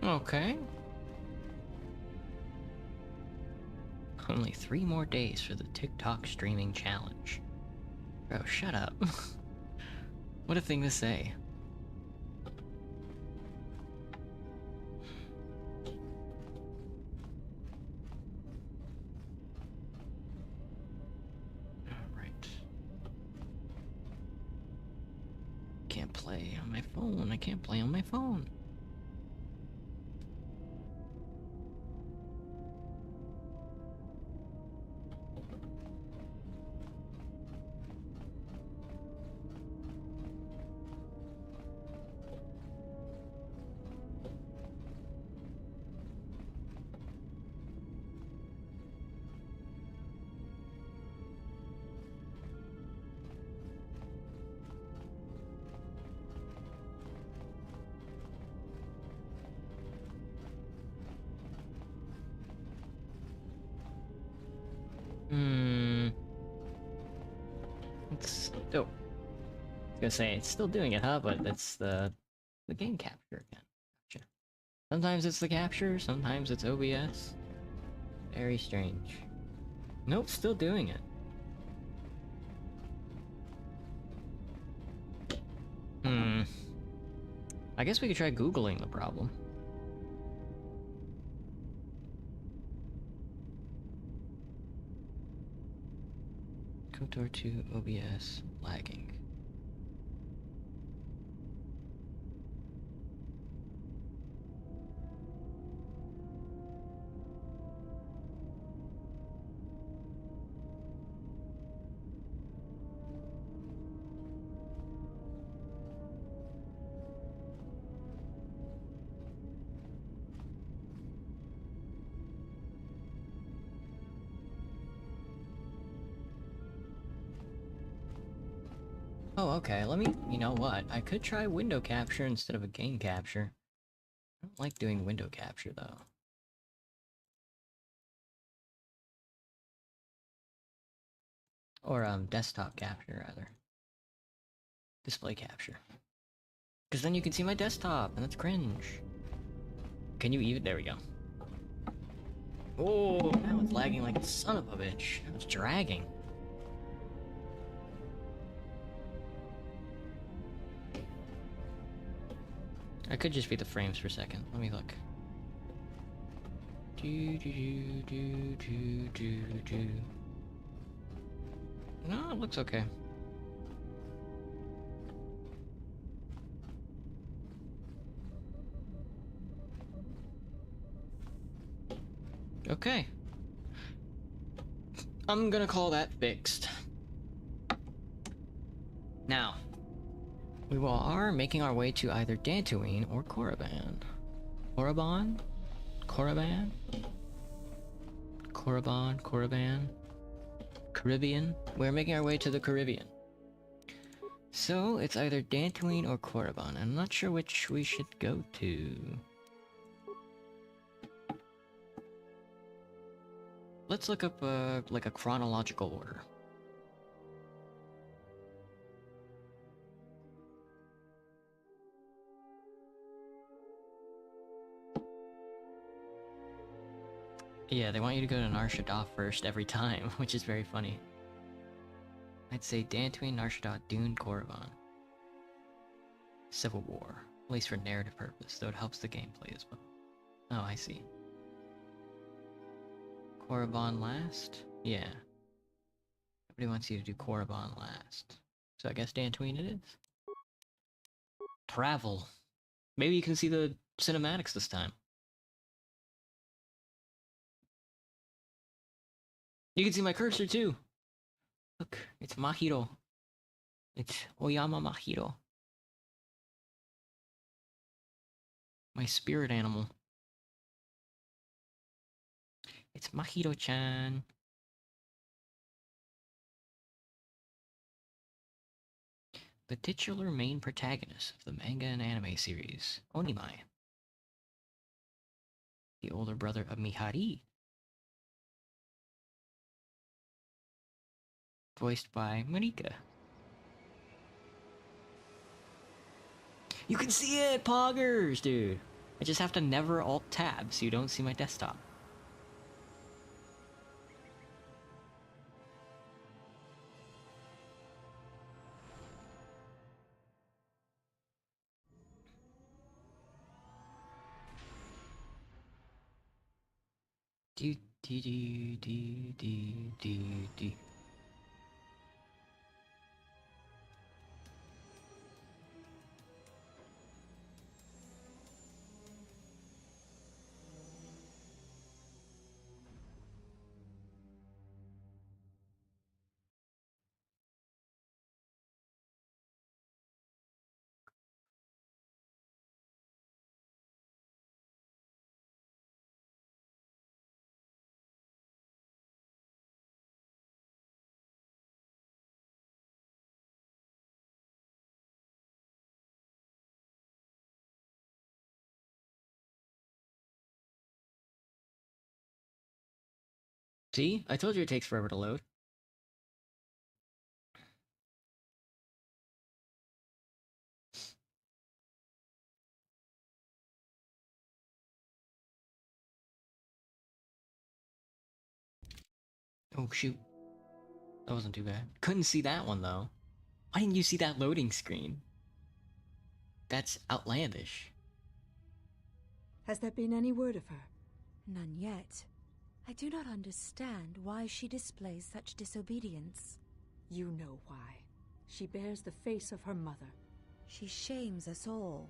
Okay. Only 3 more days for the TikTok streaming challenge. Bro, shut up. What a thing to say. Alright. Can't play on my phone. I can't play on my phone. It's dope. I was gonna say, it's still doing it, huh? But it's the game capture again. Gotcha. Sometimes it's the capture, sometimes it's OBS. Very strange. Nope, still doing it. I guess we could try Googling the problem. KOTOR 2 OBS lagging. Oh, okay, let me... You know what? I could try window capture instead of a game capture. I don't like doing window capture, though. Or, desktop capture, rather. Display capture. Because then you can see my desktop, and that's cringe. Can you even... There we go. Oh, now it's lagging like a son of a bitch. It's dragging. I could just be the frames for a second. Let me look. No, it looks okay. Okay. I'm gonna call that fixed. Now, we are making our way to either Dantooine or Korriban. Korriban? Korriban? Korriban? Korriban? Caribbean? We're making our way to the Caribbean. So, it's either Dantooine or Korriban. I'm not sure which we should go to. Let's look up, like a chronological order. Yeah, they want you to go to Nar Shaddaa first every time, which is very funny. I'd say Dantooine, Nar Shaddaa, Dune, Korriban. Civil War. At least for narrative purpose, though it helps the gameplay as well. Oh, I see. Korriban last? Yeah. Everybody wants you to do Korriban last. So I guess Dantooine it is. Travel. Maybe you can see the cinematics this time. You can see my cursor too! Look, it's Mahiro. It's Oyama Mahiro. My spirit animal. It's Mahiro-chan. The titular main protagonist of the manga and anime series, Onimai. The older brother of Mihari. Voiced by Marika. You can see it! Poggers, dude! I just have to never alt-tab so you don't see my desktop. Do do do do do do do. See? I told you it takes forever to load. Oh shoot. That wasn't too bad. Couldn't see that one though. Why didn't you see that loading screen? That's outlandish. Has there been any word of her? None yet. I do not understand why she displays such disobedience. You know why. She bears the face of her mother. She shames us all.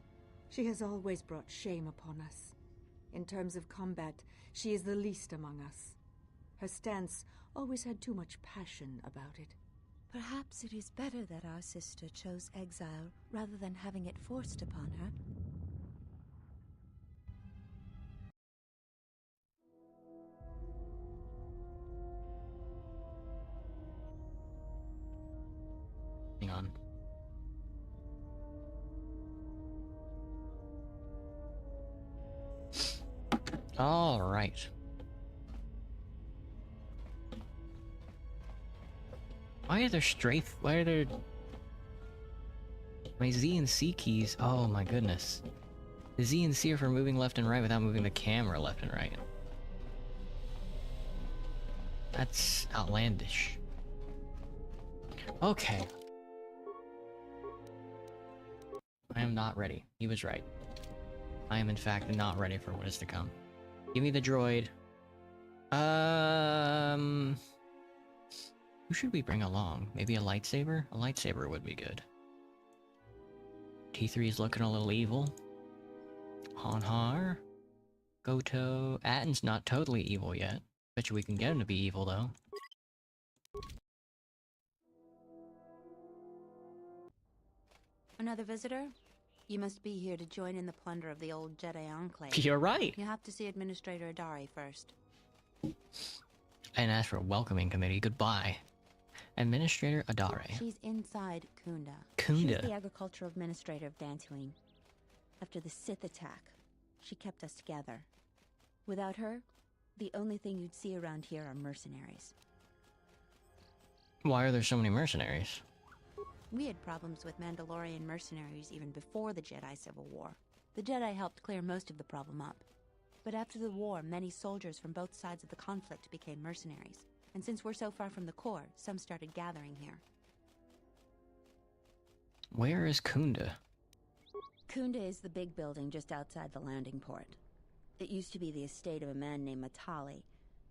She has always brought shame upon us. In terms of combat, she is the least among us. Her stance always had too much passion about it. Perhaps it is better that our sister chose exile rather than having it forced upon her. Hang on. All right. Why are there strafe? Why are there... My Z and C keys? Oh my goodness. The Z and C are for moving left and right without moving the camera left and right. That's outlandish. Okay. I am not ready. He was right. I am in fact not ready for what is to come. Give me the droid. Who should we bring along? Maybe a lightsaber? A lightsaber would be good. T3 is looking a little evil. Hanhar. Goto. Atten's not totally evil yet. Bet you we can get him to be evil though. Another visitor? You must be here to join in the plunder of the old Jedi Enclave. You're right! You have to see Administrator Adari first. And as for a welcoming committee, goodbye. Administrator Adare. She's inside Kunda. Kunda. She's the agricultural administrator of Dantooine. After the Sith attack, she kept us together. Without her, the only thing you'd see around here are mercenaries. Why are there so many mercenaries? We had problems with Mandalorian mercenaries even before the Jedi Civil War. The Jedi helped clear most of the problem up. But after the war, many soldiers from both sides of the conflict became mercenaries. And since we're so far from the core, some started gathering here. Where is Kunda? Kunda is the big building just outside the landing port. It used to be the estate of a man named Matali,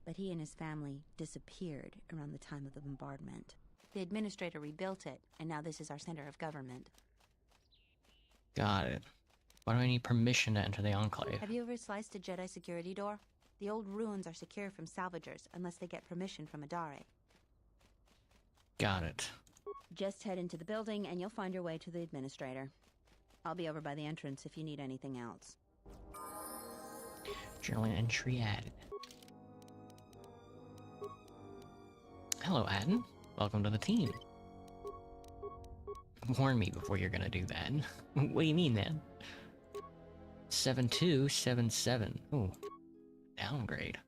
but he and his family disappeared around the time of the bombardment. The administrator rebuilt it, and now this is our center of government. Got it. Why do I need permission to enter the Enclave? Have you ever sliced a Jedi security door? The old ruins are secure from salvagers unless they get permission from Adare. Got it. Just head into the building and you'll find your way to the administrator. I'll be over by the entrance if you need anything else. Journal entry added. Hello, Adden. Welcome to the team. Warn me before you're gonna do that. What do you mean, man? 7277. Ooh. Downgrade.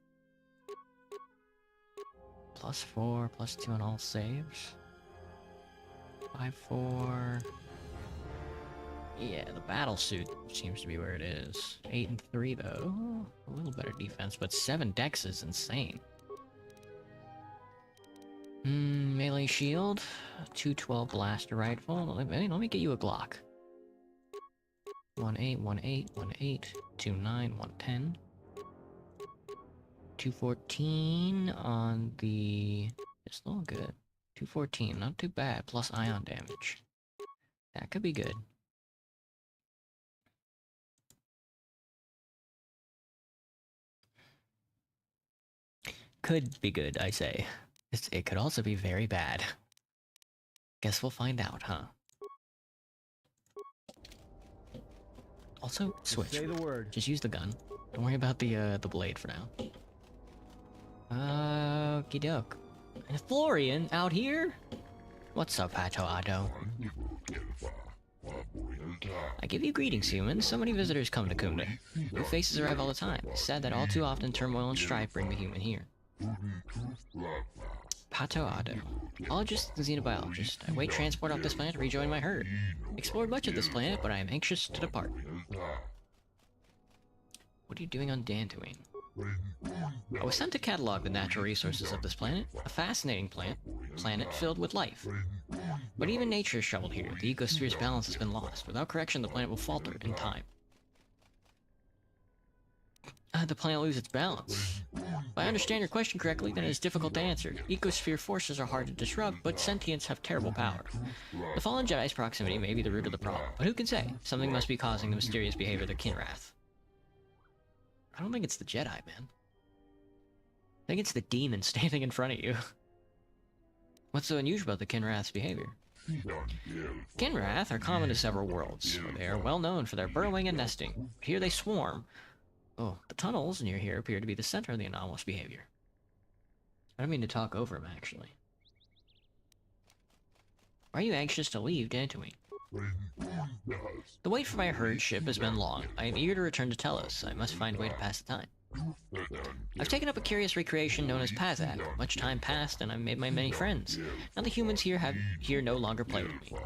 +4, +2 on all saves. 5-4. Yeah, the battle suit seems to be where it is. 8 and 3 though. A little better defense, but 7 dex is insane. Melee shield, 212 blaster rifle. Let me get you a Glock. 1-8, 1-8, 1-8, 2-9, 110. 214 on the pistol, good. 214, not too bad, plus ion damage. That could be good. Could be good, I say. It could also be very bad. Guess we'll find out, huh? Also, switch. Say the word. Just use the gun. Don't worry about the blade for now. Okie doke. Florian, out here? What's up, Pato Ado? I give you greetings, humans. So many visitors come to Kunda. New faces arrive all the time. It's sad that all too often turmoil and strife bring the human here. Pato Ado. Ologist and xenobiologist. I wait transport off this planet to rejoin my herd. Explored much of this planet, but I am anxious to depart. What are you doing on Dantooine? I was sent to catalog the natural resources of this planet. A fascinating planet filled with life. But even nature is troubled here. The ecosphere's balance has been lost. Without correction, the planet will falter in time. The planet will lose its balance. If I understand your question correctly, then it is difficult to answer. Ecosphere forces are hard to disrupt, but sentients have terrible power. The fallen Jedi's proximity may be the root of the problem, but who can say? Something must be causing the mysterious behavior of the Kinrath. I don't think it's the Jedi, man. I think it's the demon standing in front of you. What's so unusual about the Kinrath's behavior? Kinrath are common to several worlds. They are well known for their burrowing and nesting. Here they swarm. Oh, the tunnels near here appear to be the center of the anomalous behavior. I don't mean to talk over him, actually. Why are you anxious to leave Dantooine? The wait for my herd ship has been long. I am eager to return to Telos. I must find a way to pass the time. I've taken up a curious recreation known as Pazak. Much time passed, and I've made my many friends. Now the humans here no longer play with me.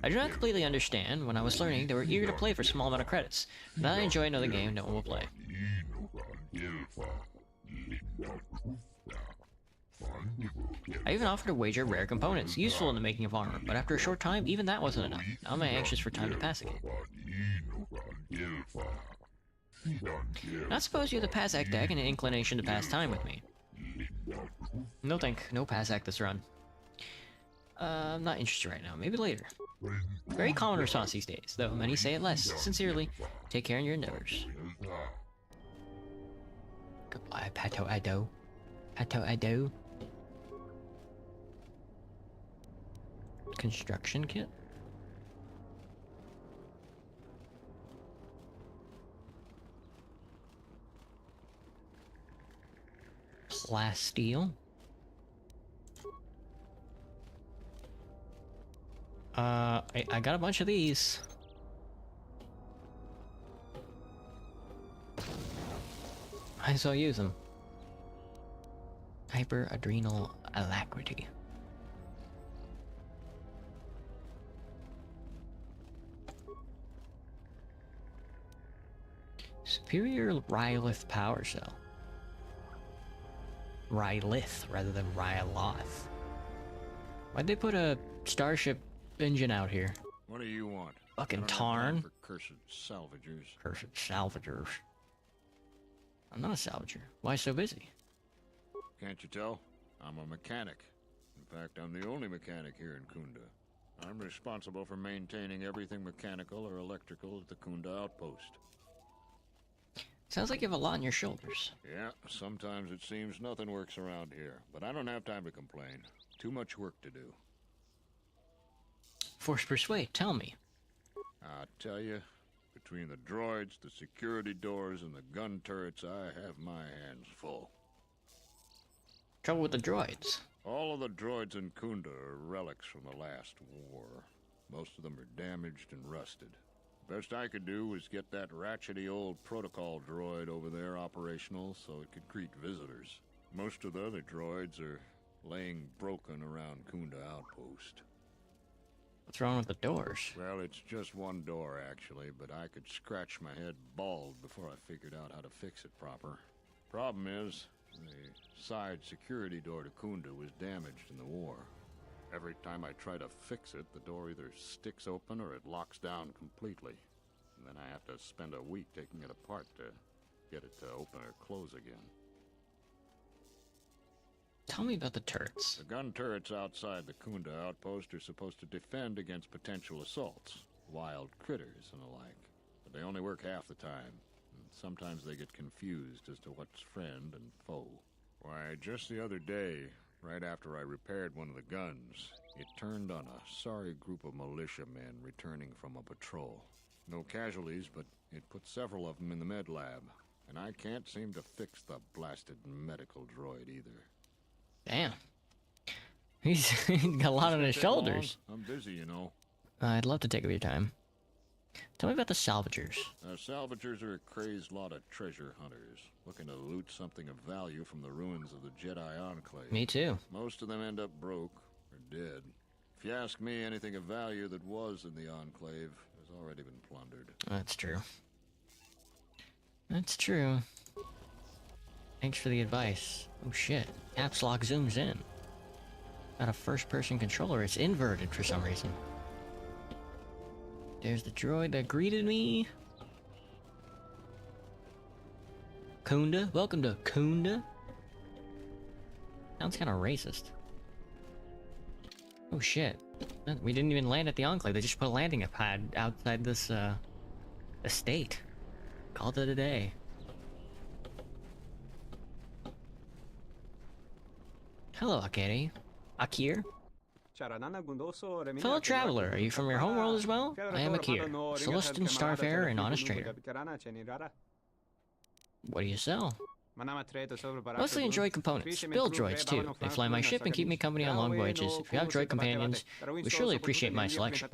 I do not completely understand. When I was learning, they were eager to play for a small amount of credits. Now I enjoy another game, no one will play. I even offered to wager rare components, useful in the making of armor, but after a short time, even that wasn't enough. Now I'm anxious for time to pass again. Not suppose you have the Pazak deck and an inclination to pass time with me. No Pazak this run. I'm not interested right now, maybe later. Very common response these days, though many say it less. Sincerely, take care in your endeavors. Goodbye, Pato Ado. Pato Ado. Construction kit? Plasteel? I got a bunch of these. Might as well use them. Hyper-adrenal alacrity. Superior Rylith power cell. Rylith rather than Ryloth. Why'd they put a starship engine out here? What do you want? Fucking Tarn. For cursed salvagers. Cursed salvagers. I'm not a salvager. Why so busy? Can't you tell? I'm a mechanic. In fact, I'm the only mechanic here in Kunda. I'm responsible for maintaining everything mechanical or electrical at the Kunda outpost. Sounds like you have a lot on your shoulders. Yeah, sometimes it seems nothing works around here, but I don't have time to complain. Too much work to do. Force persuade, tell me. I tell you, between the droids, the security doors, and the gun turrets, I have my hands full. Trouble with the droids. All of the droids in Kunda are relics from the last war. Most of them are damaged and rusted. Best I could do was get that ratchety old protocol droid over there operational so it could greet visitors. Most of the other droids are laying broken around Kunda Outpost. What's wrong with the doors? Well, it's just one door, actually, but I could scratch my head bald before I figured out how to fix it proper. Problem is, the side security door to Kunda was damaged in the war. Every time I try to fix it, the door either sticks open or it locks down completely. And then I have to spend a week taking it apart to get it to open or close again. Tell me about the turrets. The gun turrets outside the Kunda outpost are supposed to defend against potential assaults, wild critters and the like. But they only work half the time. And sometimes they get confused as to what's friend and foe. Why, just the other day, right after I repaired one of the guns, it turned on a sorry group of militiamen returning from a patrol. No casualties, but it put several of them in the med lab. And I can't seem to fix the blasted medical droid either. Damn. He's got a lot on his shoulders. I'm busy, you know. I'd love to take up your time. Tell me about the salvagers. Salvagers are a crazed lot of treasure hunters, looking to loot something of value from the ruins of the Jedi Enclave. Me too. Most of them end up broke or dead. If you ask me, anything of value that was in the Enclave has already been plundered. That's true. That's true. Thanks for the advice. Oh shit. Caps lock zooms in. Got a first-person controller. It's inverted for some reason. There's the droid that greeted me. Kunda. Welcome to Kunda. Sounds kind of racist. Oh shit. We didn't even land at the Enclave. They just put a landing pad outside this, estate. Called it a day. Hello, Akiri. Akir? Fellow traveler, are you from your homeworld as well? I am Akir, Celestian Starfarer and honest trader. What do you sell? Mostly enjoy components. Build droids too. They fly my ship and keep me company on long voyages. If you have droid companions, we surely appreciate my selection.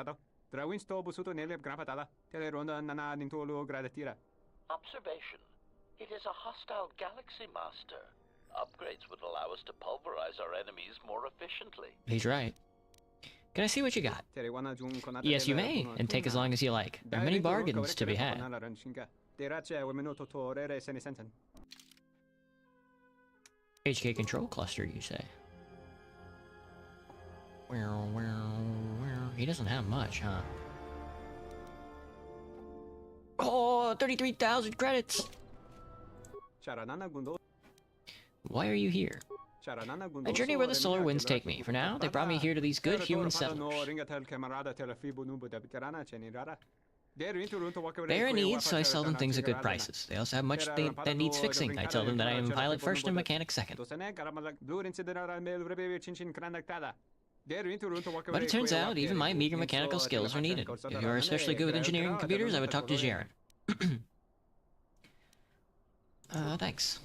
Observation. It is a hostile galaxy, Master. Upgrades would allow us to pulverize our enemies more efficiently. He's right. Can I see what you got? Yes, you may, and take as long as you like. There are many bargains to be had. HK control cluster, you say? He doesn't have much, huh? Oh, 33,000 credits! Why are you here? I journey where the solar winds take me. For now, they brought me here to these good human settlers. They are in need, so I sell them things at good prices. They also have much that needs fixing. I tell them that I am pilot first and mechanic second. But it turns out, even my meager mechanical skills are needed. If you are especially good with engineering and computers, I would talk to Jaren. Thanks.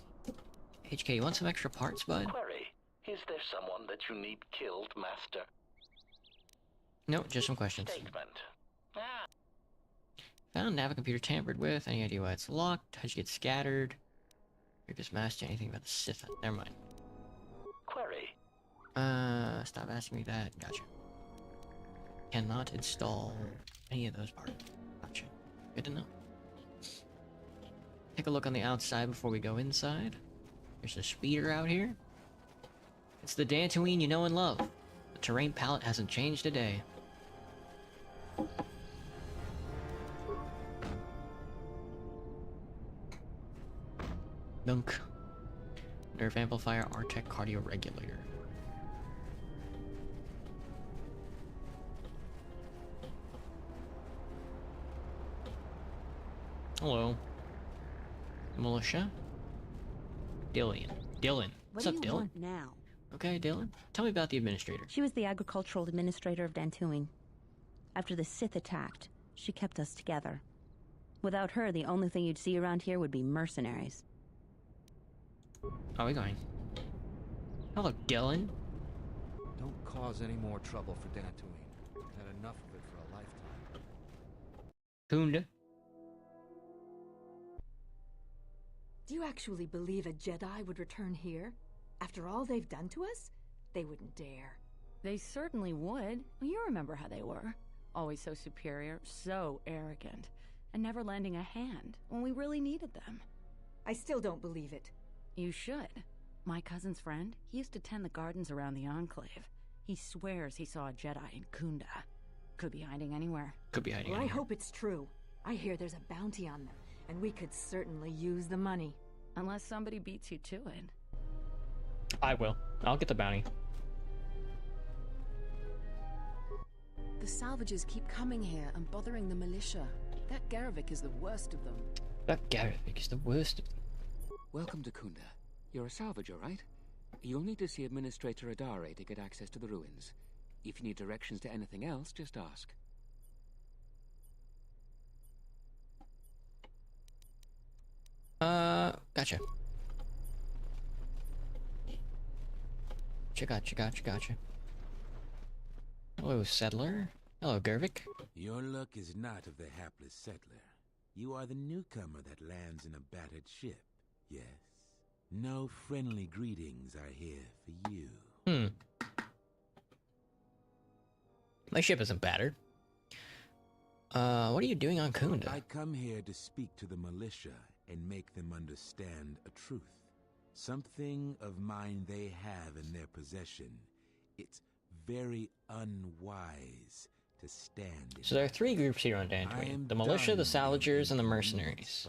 HK, you want some extra parts, bud? Query. Is there someone that you need killed, Master? No, just some questions. Statement. Ah. Found Navicomputer tampered with. Any idea why it's locked? How'd you get scattered? Previous master, anything about the Sith? Never mind. Query. Stop asking me that. Gotcha. Cannot install any of those parts. Gotcha. Good to know. Take a look on the outside before we go inside. There's a speeder out here. It's the Dantooine you know and love. The terrain palette hasn't changed a day. Dunk. Nerve amplifier, Artec cardio regulator. Hello. Militia? Dylan. What's up, What do you Dylan? want now? Okay, Dylan. Tell me about the administrator. She was the agricultural administrator of Dantooine. After the Sith attacked, she kept us together. Without her, the only thing you'd see around here would be mercenaries. How are we going? Hello, Dylan. Don't cause any more trouble for Dantooine. I've had enough of it for a lifetime. Kunda. Do you actually believe a Jedi would return here? After all they've done to us? They wouldn't dare. They certainly would. You remember how they were. Always so superior, so arrogant, and never lending a hand when we really needed them. I still don't believe it. You should. My cousin's friend, he used to tend the gardens around the Enclave. He swears he saw a Jedi in Kunda. Could be hiding anywhere. Could be hiding Well, I anywhere. hope it's true. I hear there's a bounty on them, and we could certainly use the money. Unless somebody beats you to it. I will. I'll get the bounty. The salvagers keep coming here and bothering the militia. That Garavik is the worst of them. That Garvik is the worst of them. Welcome to Kunda. You're a salvager, right? You'll need to see Administrator Adare to get access to the ruins. If you need directions to anything else, just ask. Gotcha. Gotcha. Hello, settler. Hello, Gervik. Your luck is not of the hapless settler. You are the newcomer that lands in a battered ship, yes? No friendly greetings are here for you. My ship isn't battered. What are you doing on Kunda? I come here to speak to the militia and make them understand a truth. Something of mine they have in their possession. It's very unwise to stand in. So there are three groups here on Dantooine. The militia, the salvagers, and the mercenaries.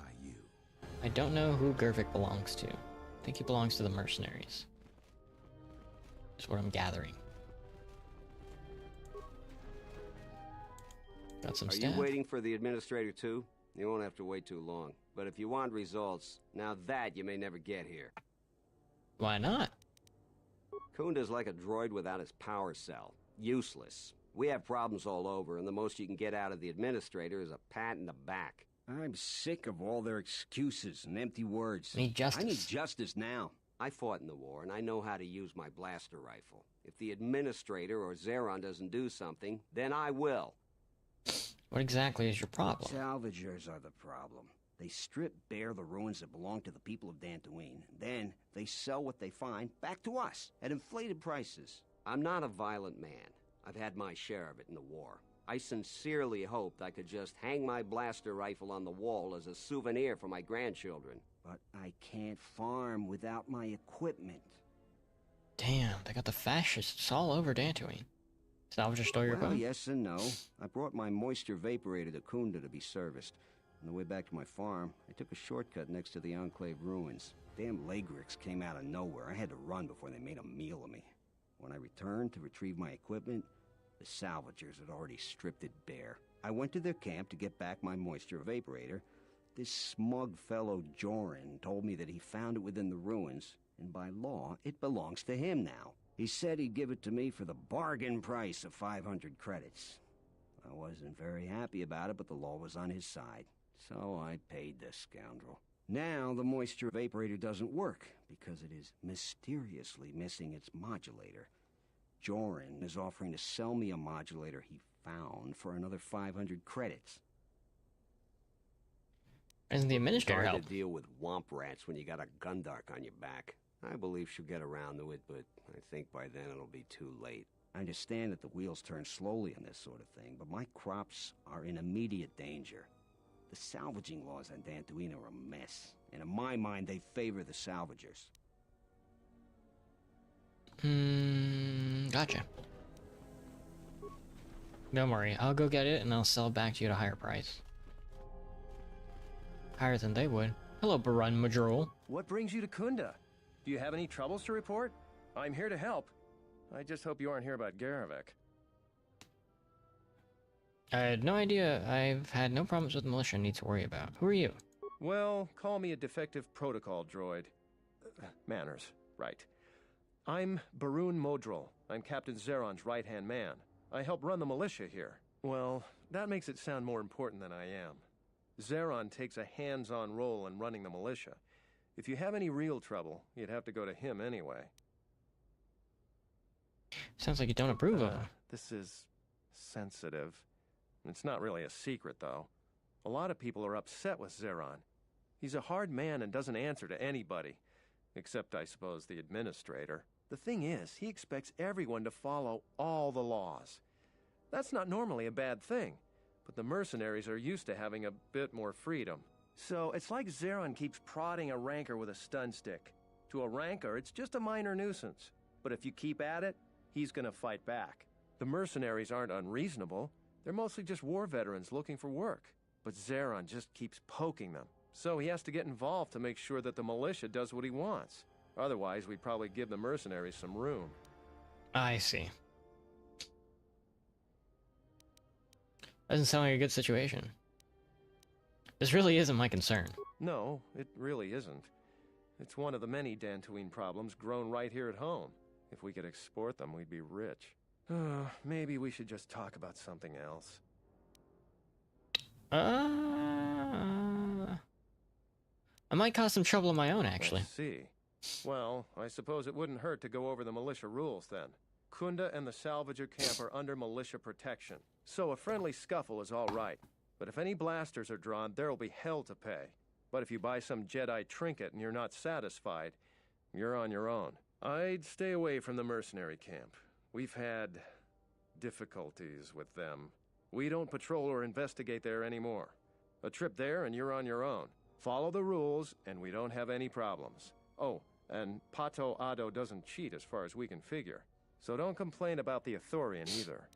I don't know who Gervik belongs to. I think he belongs to the mercenaries. That's what I'm gathering. Got some Are staff. you waiting for the administrator too? You won't have to wait too long. But if you want results, now that you may never get here. Why not? Kunda's like a droid without his power cell. Useless. We have problems all over, and the most you can get out of the administrator is a pat in the back. I'm sick of all their excuses and empty words. Need justice. I need justice now. I fought in the war, and I know how to use my blaster rifle. If the administrator or Zeron doesn't do something, then I will. What exactly is your problem? Salvagers are the problem. They strip bare the ruins that belong to the people of Dantooine. Then they sell what they find back to us at inflated prices. I'm not a violent man. I've had my share of it in the war. I sincerely hoped I could just hang my blaster rifle on the wall as a souvenir for my grandchildren. But I can't farm without my equipment. Damn, they got the fascists all over Dantooine. Salvager stole your Well, boat? yes and no. I brought my moisture vaporator to Kunda to be serviced. On the way back to my farm, I took a shortcut next to the Enclave ruins. Damn Lagrix came out of nowhere. I had to run before they made a meal of me. When I returned to retrieve my equipment, the salvagers had already stripped it bare. I went to their camp to get back my moisture vaporator. This smug fellow Joran told me that he found it within the ruins, and by law, it belongs to him now. He said he'd give it to me for the bargain price of 500 credits. I wasn't very happy about it, but the law was on his side, so I paid the scoundrel. Now the moisture vaporator doesn't work because it is mysteriously missing its modulator. Joran is offering to sell me a modulator he found for another 500 credits. Isn't the administrator Hard help? to deal with womp rats when you got a gundark on your back. I believe she'll get around to it, but I think by then it'll be too late. I understand that the wheels turn slowly on this sort of thing, but my crops are in immediate danger. The salvaging laws on Dantooine are a mess, and in my mind, they favor the salvagers. Gotcha. Don't worry, I'll go get it and I'll sell it back to you at a higher price. Higher than they would. Hello, Barun Majrul. What brings you to Kunda? Do you have any troubles to report? I'm here to help. I just hope you aren't here about Garavik. I had no idea. I've had no problems with the militia I need to worry about. Who are you? Well, call me a defective protocol droid. Manners, right. I'm Barun Modril. I'm Captain Zeron's right-hand man. I help run the militia here. Well, that makes it sound more important than I am. Zeron takes a hands-on role in running the militia. If you have any real trouble, you'd have to go to him anyway. Sounds like you don't approve of him. This is sensitive. It's not really a secret, though. A lot of people are upset with Zeron. He's a hard man and doesn't answer to anybody. Except, I suppose, the administrator. The thing is, he expects everyone to follow all the laws. That's not normally a bad thing, but the mercenaries are used to having a bit more freedom. So it's like Zeron keeps prodding a rancor with a stun stick. To a rancor, it's just a minor nuisance. But if you keep at it, he's gonna fight back. The mercenaries aren't unreasonable. They're mostly just war veterans looking for work. But Zeron just keeps poking them. So he has to get involved to make sure that the militia does what he wants. Otherwise, we'd probably give the mercenaries some room. I see. Doesn't sound like a good situation. This really isn't my concern. No, it really isn't. It's one of the many Dantooine problems grown right here at home. If we could export them, we'd be rich. Maybe we should just talk about something else. I might cause some trouble of my own, actually. I see. Well, I suppose it wouldn't hurt to go over the militia rules, then. Kunda and the Salvager camp are under militia protection, so a friendly scuffle is all right. But if any blasters are drawn, there'll be hell to pay. But if you buy some Jedi trinket and you're not satisfied, you're on your own. I'd stay away from the mercenary camp. We've had difficulties with them. We don't patrol or investigate there anymore. A trip there and you're on your own. Follow the rules and we don't have any problems. Oh, and Pato Ado doesn't cheat as far as we can figure. So don't complain about the Ithorian either.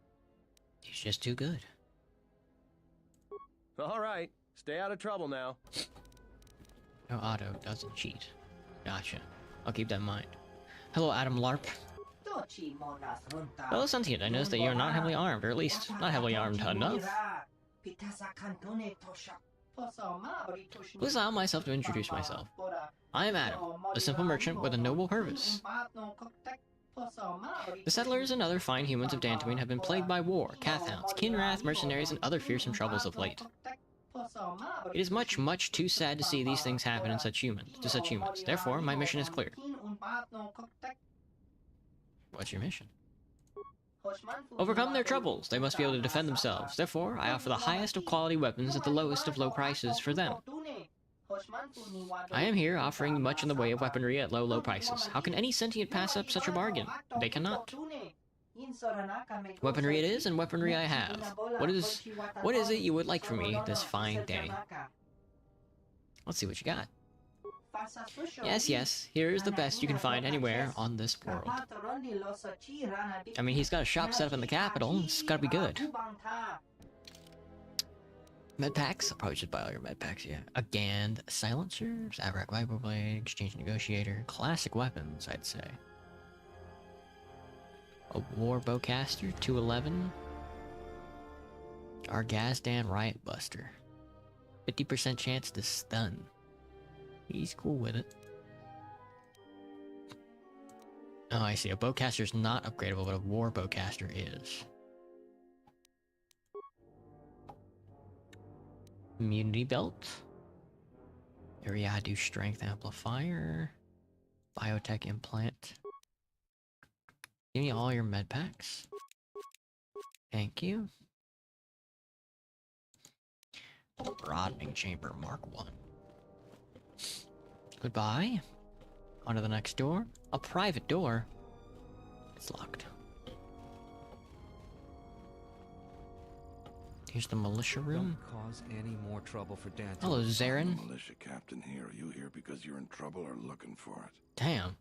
He's just too good. All right, stay out of trouble now. No, Otto doesn't cheat. Gotcha. I'll keep that in mind. Hello, Adam Larp. Hello, Sentient. I noticed that you're not heavily armed, or at least not heavily armed enough. Please allow myself to introduce myself. I am Adam, a simple merchant with a noble purpose. The settlers and other fine humans of Dantooine have been plagued by war, Kathhounds, Kinrath, mercenaries, and other fearsome troubles of late. It is much, much too sad to see these things happen to such humans. Therefore, my mission is clear. What's your mission? Overcome their troubles. They must be able to defend themselves. Therefore, I offer the highest of quality weapons at the lowest of low prices for them. I am here offering much in the way of weaponry at low prices. How can any sentient pass up such a bargain? They cannot. Weaponry it is, and weaponry I have. What is it you would like from me this fine day? Let's see what you got. Yes, here is the best you can find anywhere on this world. I mean, he's got a shop set up in the capital. It's gotta be good. Medpacks? I probably should buy all your medpacks, yeah. A Gand silencer, Zavrak Vibroblade, Exchange Negotiator, classic weapons, I'd say. A War Bowcaster, 211. Argazdan Riot Buster. 50% chance to stun. He's cool with it. Oh, I see. A Bowcaster's not upgradable, but a War Bowcaster is. Immunity Belt. Ariadu Strength Amplifier. Biotech Implant. Give me all your med packs. Thank you. Broadening Chamber Mark 1. Goodbye. On to the next door. A private door. It's locked. Here's the militia room. Don't cause any more trouble for Dantooine. Hello, Zarin. Militia captain here. Are you here because you're in trouble or looking for it? Damn.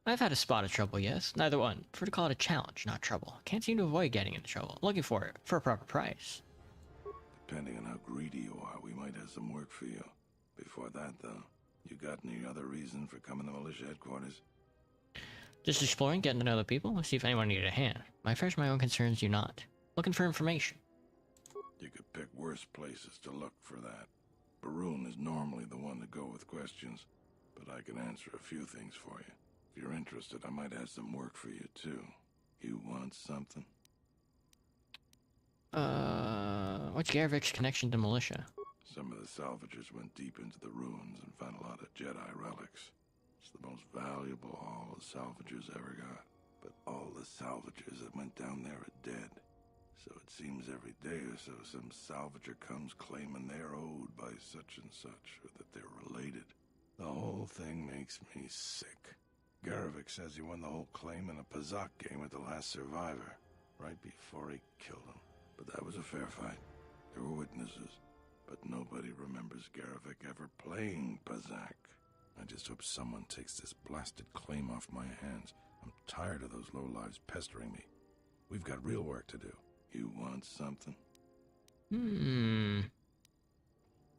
I've had a spot of trouble, yes. Neither one. Prefer to call it a challenge, not trouble. Can't seem to avoid getting into trouble. Looking for it, for a proper price. Depending on how greedy you are, we might have some work for you. Before that, though, you got any other reason for coming to militia headquarters? Just exploring, getting to know the people, see if anyone needed a hand. My affairs, my own concerns do not. Looking for information. You could pick worse places to look for that. Baroon is normally the one to go with questions, but I can answer a few things for you. If you're interested, I might have some work for you, too. You want something? What's Garvik's connection to militia? Some of the salvagers went deep into the ruins and found a lot of Jedi relics. It's the most valuable haul the salvagers ever got. But all the salvagers that went down there are dead. So it seems every day or so some salvager comes claiming they're owed by such and such, or that they're related. The whole thing makes me sick. Garevik says he won the whole claim in a Pazak game with the last survivor, right before he killed him. But that was a fair fight. There were witnesses. But nobody remembers Garevik ever playing Pazak. I just hope someone takes this blasted claim off my hands. I'm tired of those lowlives pestering me. We've got real work to do. You want something?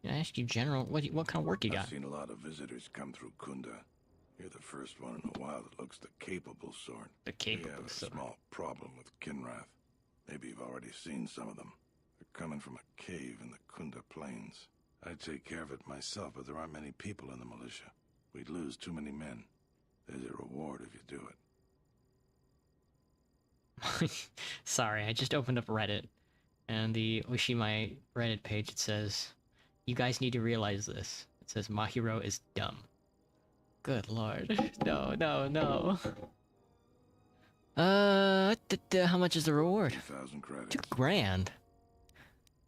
I asked you, General, what kind of work you got? I've seen a lot of visitors come through Kunda. You're the first one in a while that looks the capable sort. The capable We have a sort. small problem with Kinrath. Maybe you've already seen some of them. They're coming from a cave in the Kunda Plains. I'd take care of it myself, but there aren't many people in the militia. We'd lose too many men. There's a reward if you do it. Sorry, I just opened up Reddit, and the Oshimai Reddit page, it says, "You guys need to realize this." It says, "Mahiro is dumb." Good lord. No, no, no. How much is the reward? 2,000 credits. 2 grand.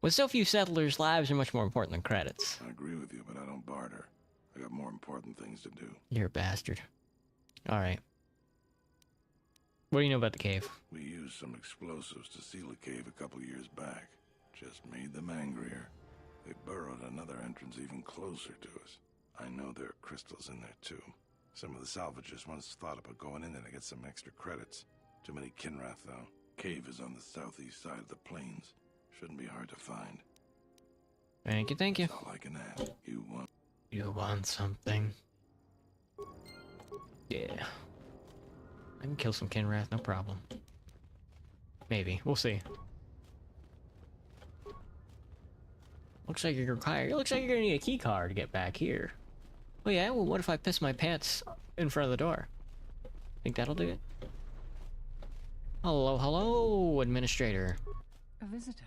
With so few settlers, lives are much more important than credits. I agree with you, but I don't barter. I got more important things to do. You're a bastard. Alright. What do you know about the cave? We used some explosives to seal a cave a couple years back. Just made them angrier. They burrowed another entrance even closer to us. I know there are crystals in there too. Some of the salvagers once thought about going in there to get some extra credits. Too many Kinrath though. Cave is on the southeast side of the plains. Shouldn't be hard to find. Thank you, thank you. That's all I can ask. You want something? Yeah. I can kill some Kinrath, no problem. Maybe. We'll see. Looks like you're gonna need a key card to get back here. Oh yeah, well what if I piss my pants in front of the door? Think that'll do it? Hello, hello, Administrator. A visitor.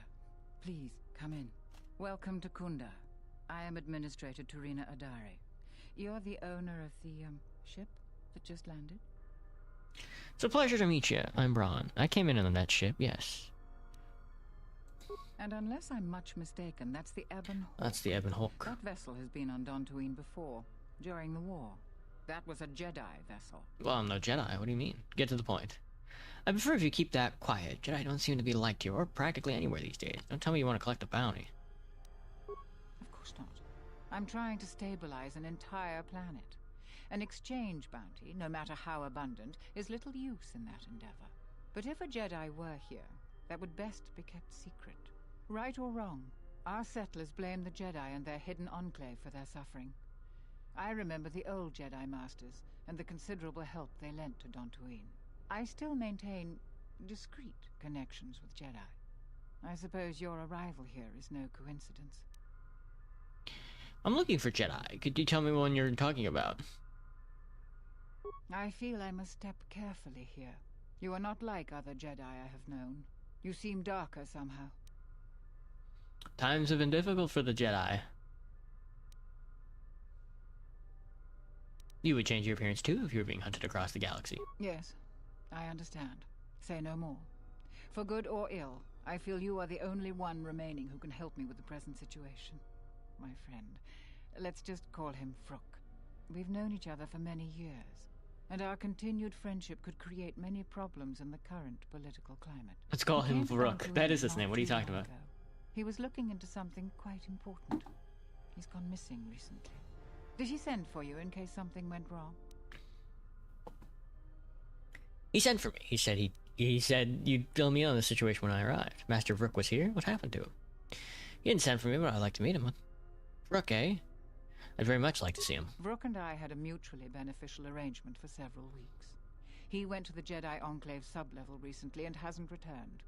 Please, come in. Welcome to Kunda. I am Administrator Turina Adare. You're the owner of the, ship that just landed? It's a pleasure to meet you. I'm Braun. I came in on that ship, yes. And unless I'm much mistaken, that's the Ebon Hawk. That's the Ebon Hawk. That vessel has been on Dantooine before, during the war. That was a Jedi vessel. Well, I'm no Jedi. What do you mean? Get to the point. I prefer if you keep that quiet. Jedi don't seem to be liked here, or practically anywhere these days. Don't tell me you want to collect a bounty. Of course not. I'm trying to stabilize an entire planet. An exchange bounty, no matter how abundant, is little use in that endeavor. But if a Jedi were here, that would best be kept secret. Right or wrong, our settlers blame the Jedi and their hidden enclave for their suffering. I remember the old Jedi Masters and the considerable help they lent to Dantooine. I still maintain discreet connections with Jedi. I suppose your arrival here is no coincidence. I'm looking for Jedi. Could you tell me one you're talking about? I feel I must step carefully here. You are not like other Jedi I have known. You seem darker somehow. Times have been difficult for the Jedi. You would change your appearance too if you were being hunted across the galaxy. Yes, I understand. Say no more. For good or ill, I feel you are the only one remaining who can help me with the present situation. My friend, let's just call him Vrook. We've known each other for many years, and our continued friendship could create many problems in the current political climate. Let's call him Vrook. That is his name. What are you talking about? He was looking into something quite important. He's gone missing recently. Did he send for you in case something went wrong? He sent for me. He said you'd fill me in on the situation when I arrived. Master Vrook was here. What happened to him? He didn't send for me, but I'd like to meet him. Vrook, eh? I'd very much like to see him. Vrook and I had a mutually beneficial arrangement for several weeks. He went to the Jedi Enclave sublevel recently and hasn't returned.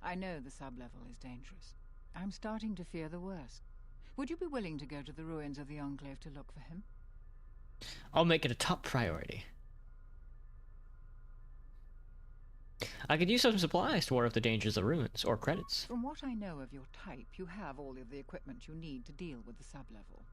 I know the sublevel is dangerous. I'm starting to fear the worst. Would you be willing to go to the ruins of the Enclave to look for him? I'll make it a top priority. I could use some supplies to ward off the dangers of ruins, or credits. From what I know of your type, you have all of the equipment you need to deal with the sublevel.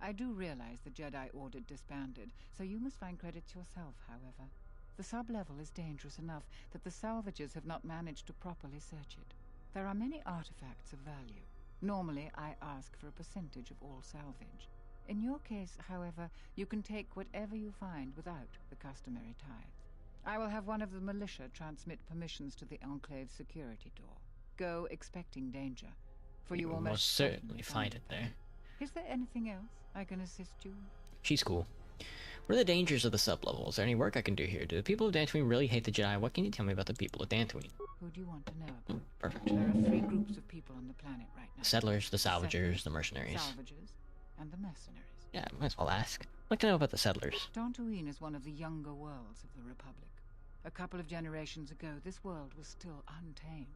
I do realize the Jedi Order disbanded, so you must find credits yourself, however. The sublevel is dangerous enough that the salvagers have not managed to properly search it. There are many artifacts of value. Normally, I ask for a percentage of all salvage. In your case, however, you can take whatever you find without the customary tithe. I will have one of the militia transmit permissions to the Enclave's security door. Go expecting danger, for you will most certainly find it there. Is there anything else I can assist you with? She's cool. What are the dangers of the sublevels? Is there any work I can do here? Do the people of Dantooine really hate the Jedi? What can you tell me about the people of Dantooine? Who do you want to know about? Perfect. There are 3 groups of people on the planet right now. Settlers, the salvagers, the mercenaries. Salvagers, and the mercenaries. Yeah, might as well ask. I'd like to know about the settlers. Dantooine is one of the younger worlds of the Republic. A couple of generations ago, this world was still untamed.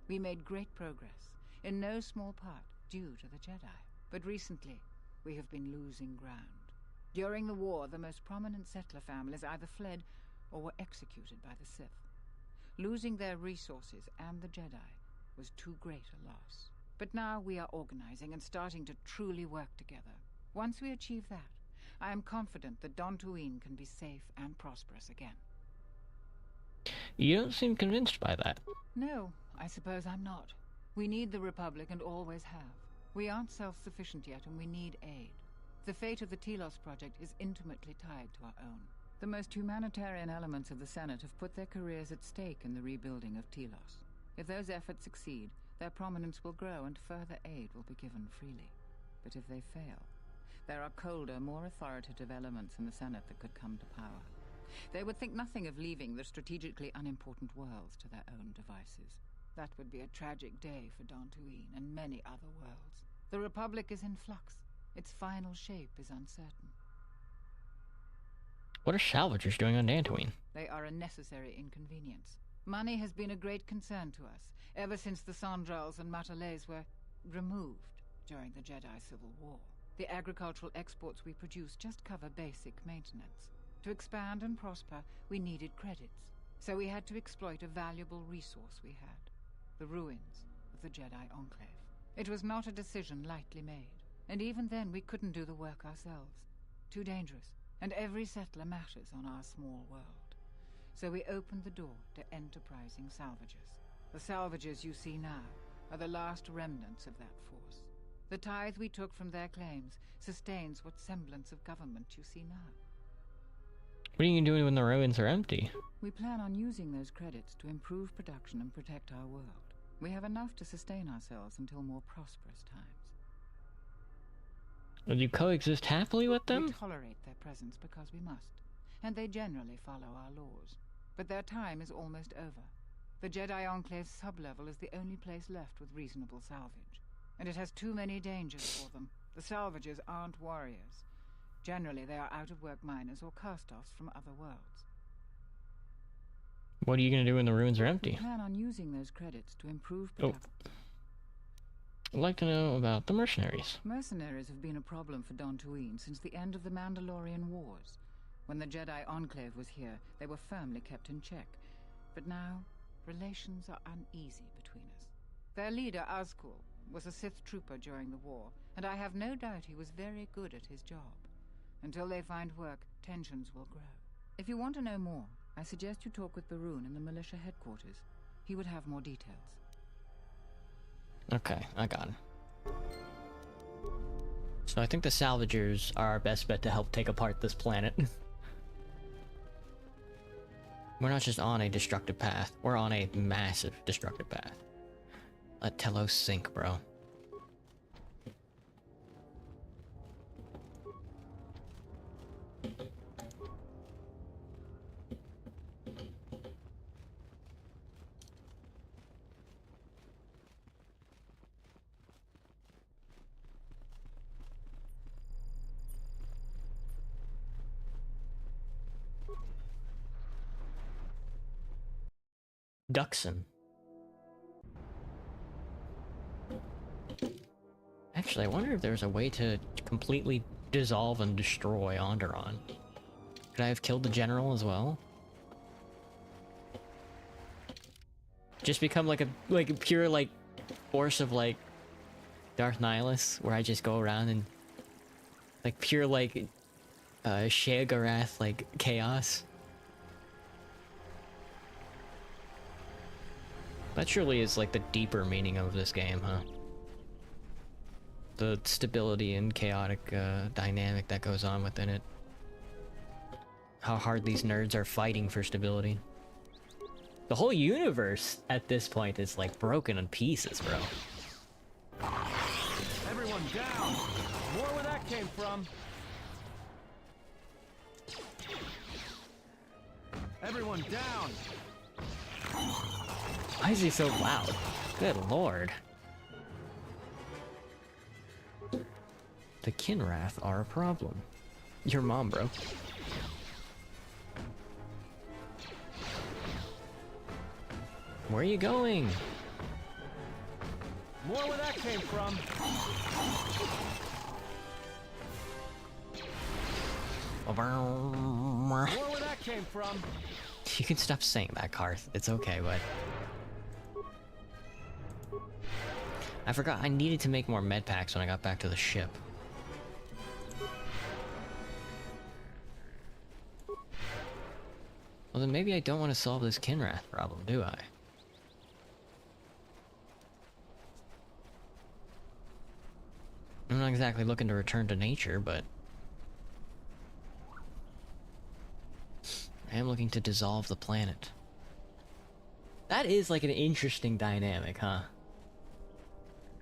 We made great progress, in no small part due to the Jedi. But recently, we have been losing ground. During the war, the most prominent settler families either fled or were executed by the Sith. Losing their resources and the Jedi was too great a loss. But now we are organizing and starting to truly work together. Once we achieve that, I am confident that Dantooine can be safe and prosperous again. You don't seem convinced by that. No, I suppose I'm not. We need the Republic and always have. We aren't self-sufficient yet and we need aid. The fate of the Telos project is intimately tied to our own. The most humanitarian elements of the Senate have put their careers at stake in the rebuilding of Telos. If those efforts succeed, their prominence will grow and further aid will be given freely. But if they fail, there are colder, more authoritative elements in the Senate that could come to power. They would think nothing of leaving the strategically unimportant worlds to their own devices. That would be a tragic day for Dantooine and many other worlds. The Republic is in flux. Its final shape is uncertain. What are salvagers doing on Dantooine? They are a necessary inconvenience. Money has been a great concern to us, ever since the Sandrals and Matalays were removed during the Jedi Civil War. The agricultural exports we produce just cover basic maintenance. To expand and prosper, we needed credits, so we had to exploit a valuable resource we had, the ruins of the Jedi Enclave. It was not a decision lightly made, and even then we couldn't do the work ourselves. Too dangerous, and every settler matters on our small world. So we opened the door to enterprising salvagers. The salvagers you see now are the last remnants of that force. The tithe we took from their claims sustains what semblance of government you see now. What are you doing when the ruins are empty? We plan on using those credits to improve production and protect our world. We have enough to sustain ourselves until more prosperous times. Will you coexist happily with them? We tolerate their presence because we must, and they generally follow our laws. But their time is almost over. The Jedi Enclave's sublevel is the only place left with reasonable salvage, and it has too many dangers for them. The salvagers aren't warriors. Generally, they are out-of-work miners or cast-offs from other worlds. What are you going to do when the ruins are empty? We plan on using those credits to improve production. I'd like to know about the mercenaries. Mercenaries have been a problem for Dantooine since the end of the Mandalorian Wars. When the Jedi Enclave was here, they were firmly kept in check. But now, relations are uneasy between us. Their leader, Azkul, was a Sith trooper during the war, and I have no doubt he was very good at his job. Until they find work, tensions will grow. If you want to know more, I suggest you talk with Barun in the militia headquarters. He would have more details. Okay, I got it. So I think the salvagers are our best bet to help take apart this planet. We're not just on a destructive path, we're on a massive destructive path. Let Telos sink, bro. Duxon. Actually, I wonder if there's a way to completely dissolve and destroy Onderon. Could I have killed the general as well? Just become like a pure like force of like Darth Nihilus, where I just go around and like pure like Sheogorath like chaos. That surely is like the deeper meaning of this game, huh? the stability and chaotic dynamic that goes on within it. How hard these nerds are fighting for stability. The whole universe at this point is like broken in pieces, bro. Everyone down! More where that came from! Everyone down! Why is he so loud? Good lord. The Kinrath are a problem. Your mom, bro. Where are you going? More where that came from! More where that came from! You can stop saying that, Karth. It's okay, but... I forgot I needed to make more med packs when I got back to the ship. Well, then maybe I don't want to solve this Kinrath problem, do I? I'm not exactly looking to return to nature, but... I am looking to dissolve the planet. That is like an interesting dynamic, huh?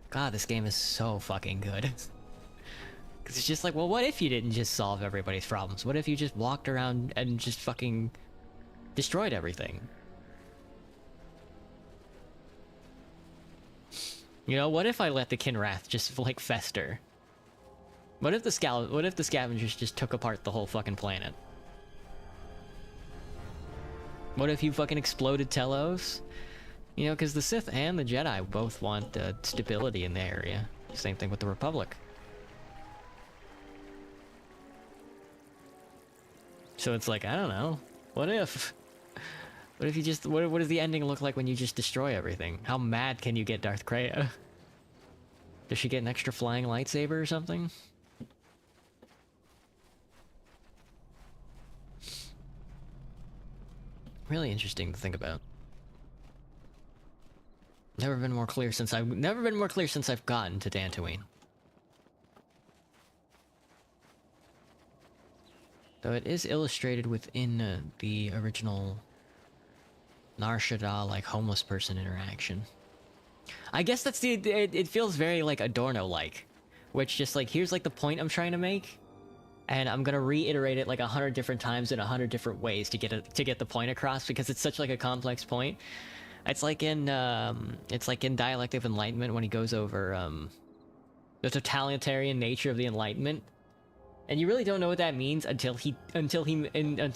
God, this game is so fucking good. Because it's just like, well, what if you didn't just solve everybody's problems? What if you just walked around and just fucking destroyed everything? You know, what if I let the Kinrath just like fester? What if the scavengers just took apart the whole fucking planet? What if you fucking exploded Telos? You know, because the Sith and the Jedi both want stability in the area. Same thing with the Republic. So it's like, I don't know. What if? What if you just... What does the ending look like when you just destroy everything? How mad can you get Darth Kreia? Does she get an extra flying lightsaber or something? Really interesting to think about. Never been more clear since I've gotten to Dantooine. Though it is illustrated within the original Nar Shaddaa, like, homeless person interaction. I guess that's the... It feels very, like, Adorno-like. Which just, like, here's, like, the point I'm trying to make. And I'm gonna reiterate it, like, 100 different times in 100 different ways to get the point across, because it's such, like, a complex point. It's like in Dialectic of Enlightenment when he goes over, the totalitarian nature of the Enlightenment. And you really don't know what that means until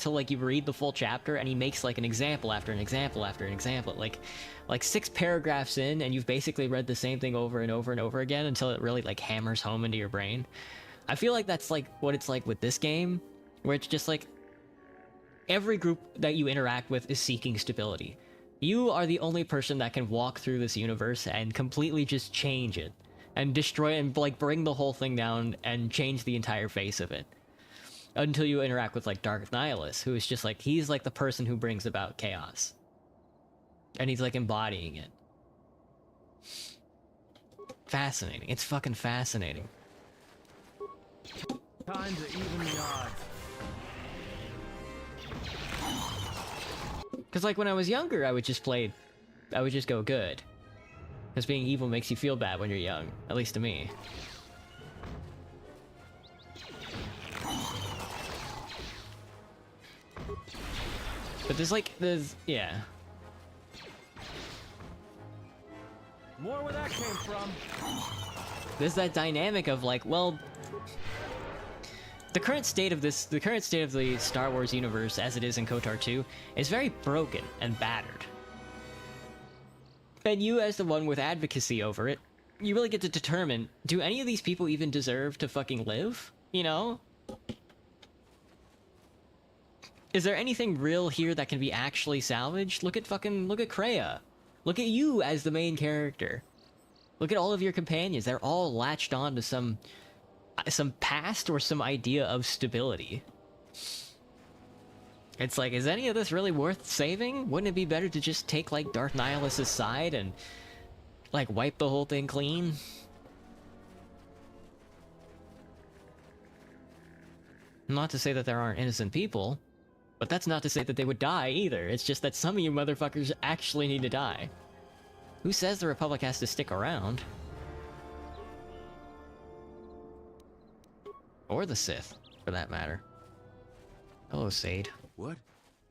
like you read the full chapter and he makes like an example after an example after an example, like 6 paragraphs in, and you've basically read the same thing over and over and over again until it really like hammers home into your brain. I feel like that's like what it's like with this game, where it's just like every group that you interact with is seeking stability. You are the only person that can walk through this universe and completely just change it. And destroy and like bring the whole thing down and change the entire face of it. Until you interact with like Dark Nihilus, who is just like, he's like the person who brings about chaos. And he's like embodying it. Fascinating. It's fucking fascinating. Time to even the odds. Because like when I was younger, I would just go good. Because being evil makes you feel bad when you're young. At least to me. But yeah. More where that came from. There's that dynamic of like, well... The current state of the Star Wars universe as it is in KOTOR 2 is very broken and battered. And you, as the one with advocacy over it, you really get to determine, do any of these people even deserve to fucking live? You know? Is there anything real here that can be actually salvaged? Look at Kreia. Look at you as the main character. Look at all of your companions. They're all latched on to some past or some idea of stability. It's like, is any of this really worth saving? Wouldn't it be better to just take, like, Darth Nihilus' side and, like, wipe the whole thing clean? Not to say that there aren't innocent people, but that's not to say that they would die either. It's just that some of you motherfuckers actually need to die. Who says the Republic has to stick around? Or the Sith, for that matter. Hello, Sade. What?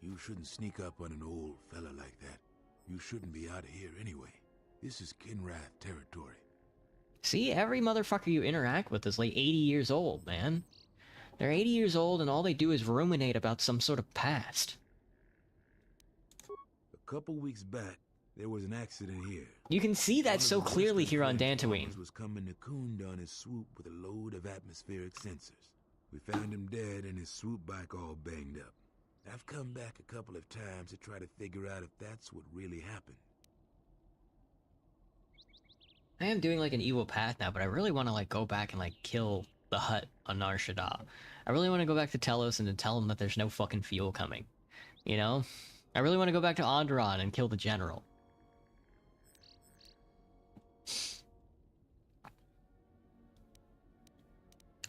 You shouldn't sneak up on an old fella like that. You shouldn't be out of here anyway. This is Kinrath territory. See, every motherfucker you interact with is like 80 years old, man. They're 80 years old and all they do is ruminate about some sort of past. A couple weeks back, there was an accident here. You can see that so clearly here on Dantooine. Was coming to Kunda on his swoop with a load of atmospheric sensors. We found him dead and his swoop bike all banged up. I've come back a couple of times to try to figure out if that's what really happened. I am doing like an evil path now, but I really want to like go back and like kill the hut on Nar Shaddaa. I really want to go back to Telos and to tell them that there's no fucking fuel coming. You know? I really want to go back to Onderon and kill the general.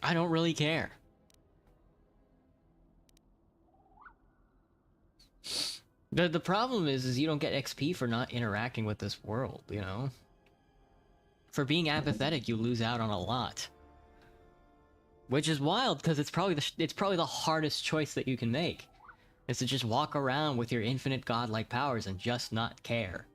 I don't really care. The problem is you don't get XP for not interacting with this world, you know? For being apathetic, you lose out on a lot. Which is wild, because it's probably the hardest choice that you can make. Is to just walk around with your infinite godlike powers and just not care.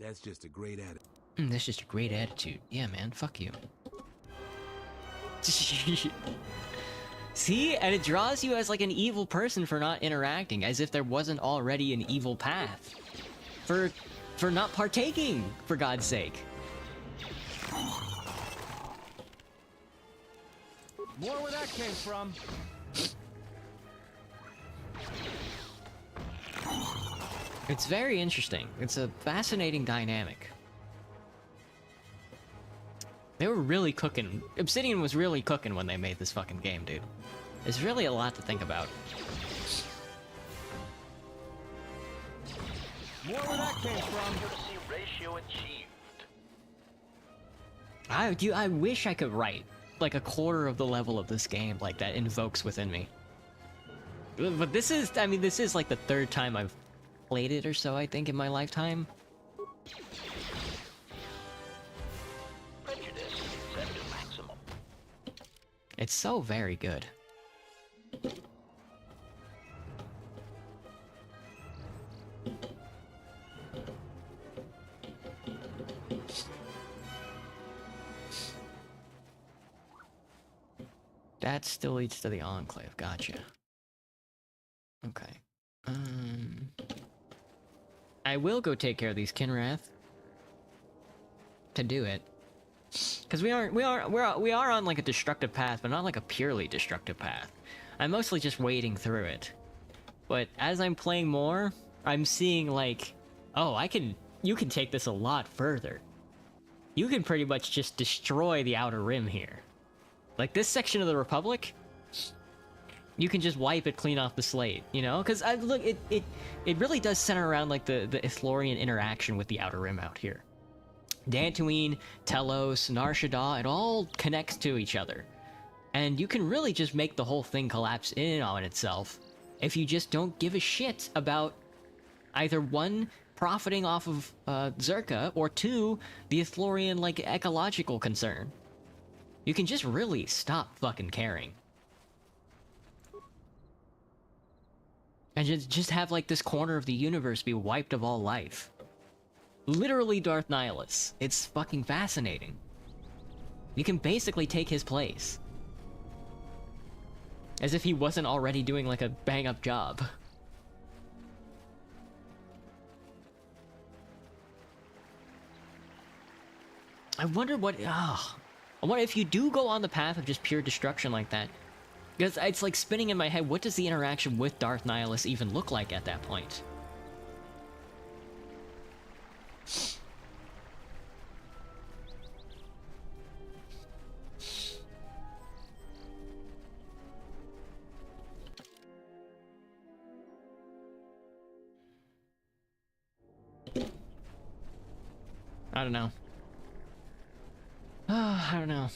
That's just a great attitude. That's just a great attitude. Yeah, man, fuck you. See? And it draws you as like an evil person for not interacting, as if there wasn't already an evil path. For not partaking, for God's sake. More where that came from. It's very interesting. It's a fascinating dynamic. They were really cooking. Obsidian was really cooking when they made this fucking game, dude. There's really a lot to think about. More where that came from. Accuracy ratio achieved. I wish I could write like a quarter of the level of this game like that invokes within me. But this is, I mean, this is like the third time I've played it or so, I think, in my lifetime. Prejudice set to maximum. It's so very good. That still leads to the Enclave, gotcha. Okay. I will go take care of these Kinrath. To do it. Because we are on like a destructive path, but not like a purely destructive path. I'm mostly just wading through it. But as I'm playing more, I'm seeing like, oh, you can take this a lot further. You can pretty much just destroy the Outer Rim here. Like this section of the Republic, you can just wipe it clean off the slate, you know? Because look, it really does center around like the Ithlorian interaction with the Outer Rim out here. Dantooine, Telos, Nar Shaddaa, it all connects to each other. And you can really just make the whole thing collapse in on itself if you just don't give a shit about either one, profiting off of Zerka, or two, the Ithlorian like ecological concern. You can just really stop fucking caring. And just have like this corner of the universe be wiped of all life. Literally Darth Nihilus. It's fucking fascinating. You can basically take his place. As if he wasn't already doing like a bang-up job. I wonder what... I wonder if you do go on the path of just pure destruction like that. Because it's like spinning in my head, what does the interaction with Darth Nihilus even look like at that point? I don't know. I don't know.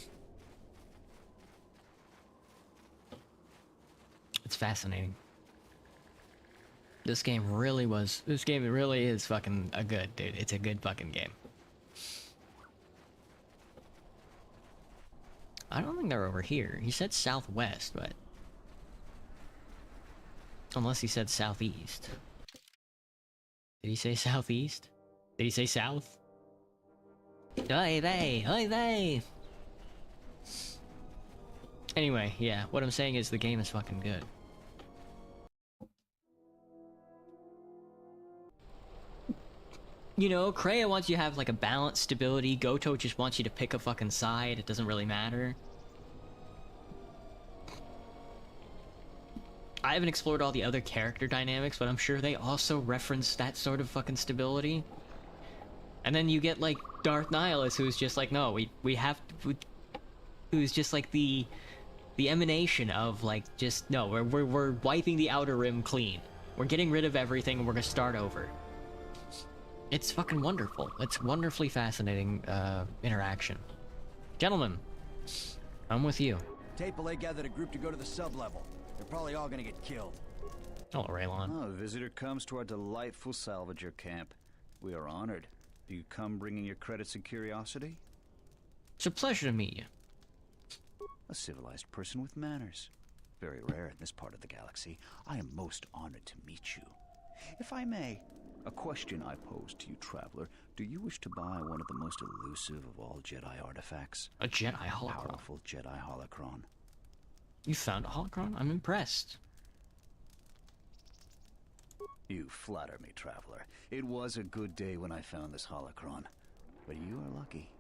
It's fascinating. This game really is fucking a good, dude. It's a good fucking game. I don't think they're over here. He said southwest, but... Unless he said southeast. Did he say southeast? Did he say south? Hey they! Hey they! Anyway, yeah, what I'm saying is the game is fucking good. You know, Kreia wants you to have like a balanced stability. Goto just wants you to pick a fucking side. It doesn't really matter. I haven't explored all the other character dynamics, but I'm sure they also reference that sort of fucking stability. And then you get like Darth Nihilus, who's just like, no, we have to, who's just like the emanation of like, just no, we're wiping the Outer Rim clean. We're getting rid of everything and we're gonna start over. It's fucking wonderful. It's wonderfully fascinating interaction. Gentlemen, I'm with you. Tapele gathered a group to go to the sub-level. They're probably all gonna get killed. Hello, Raylon. Oh, a visitor comes to our delightful salvager camp. We are honored. Do you come bringing your credits and curiosity? It's a pleasure to meet you. A civilized person with manners. Very rare in this part of the galaxy. I am most honored to meet you. If I may, a question I pose to you, traveler. Do you wish to buy one of the most elusive of all Jedi artifacts? A Jedi holocron? A powerful Jedi holocron. You found a holocron? I'm impressed. You flatter me, traveler. It was a good day when I found this holocron. But you are lucky,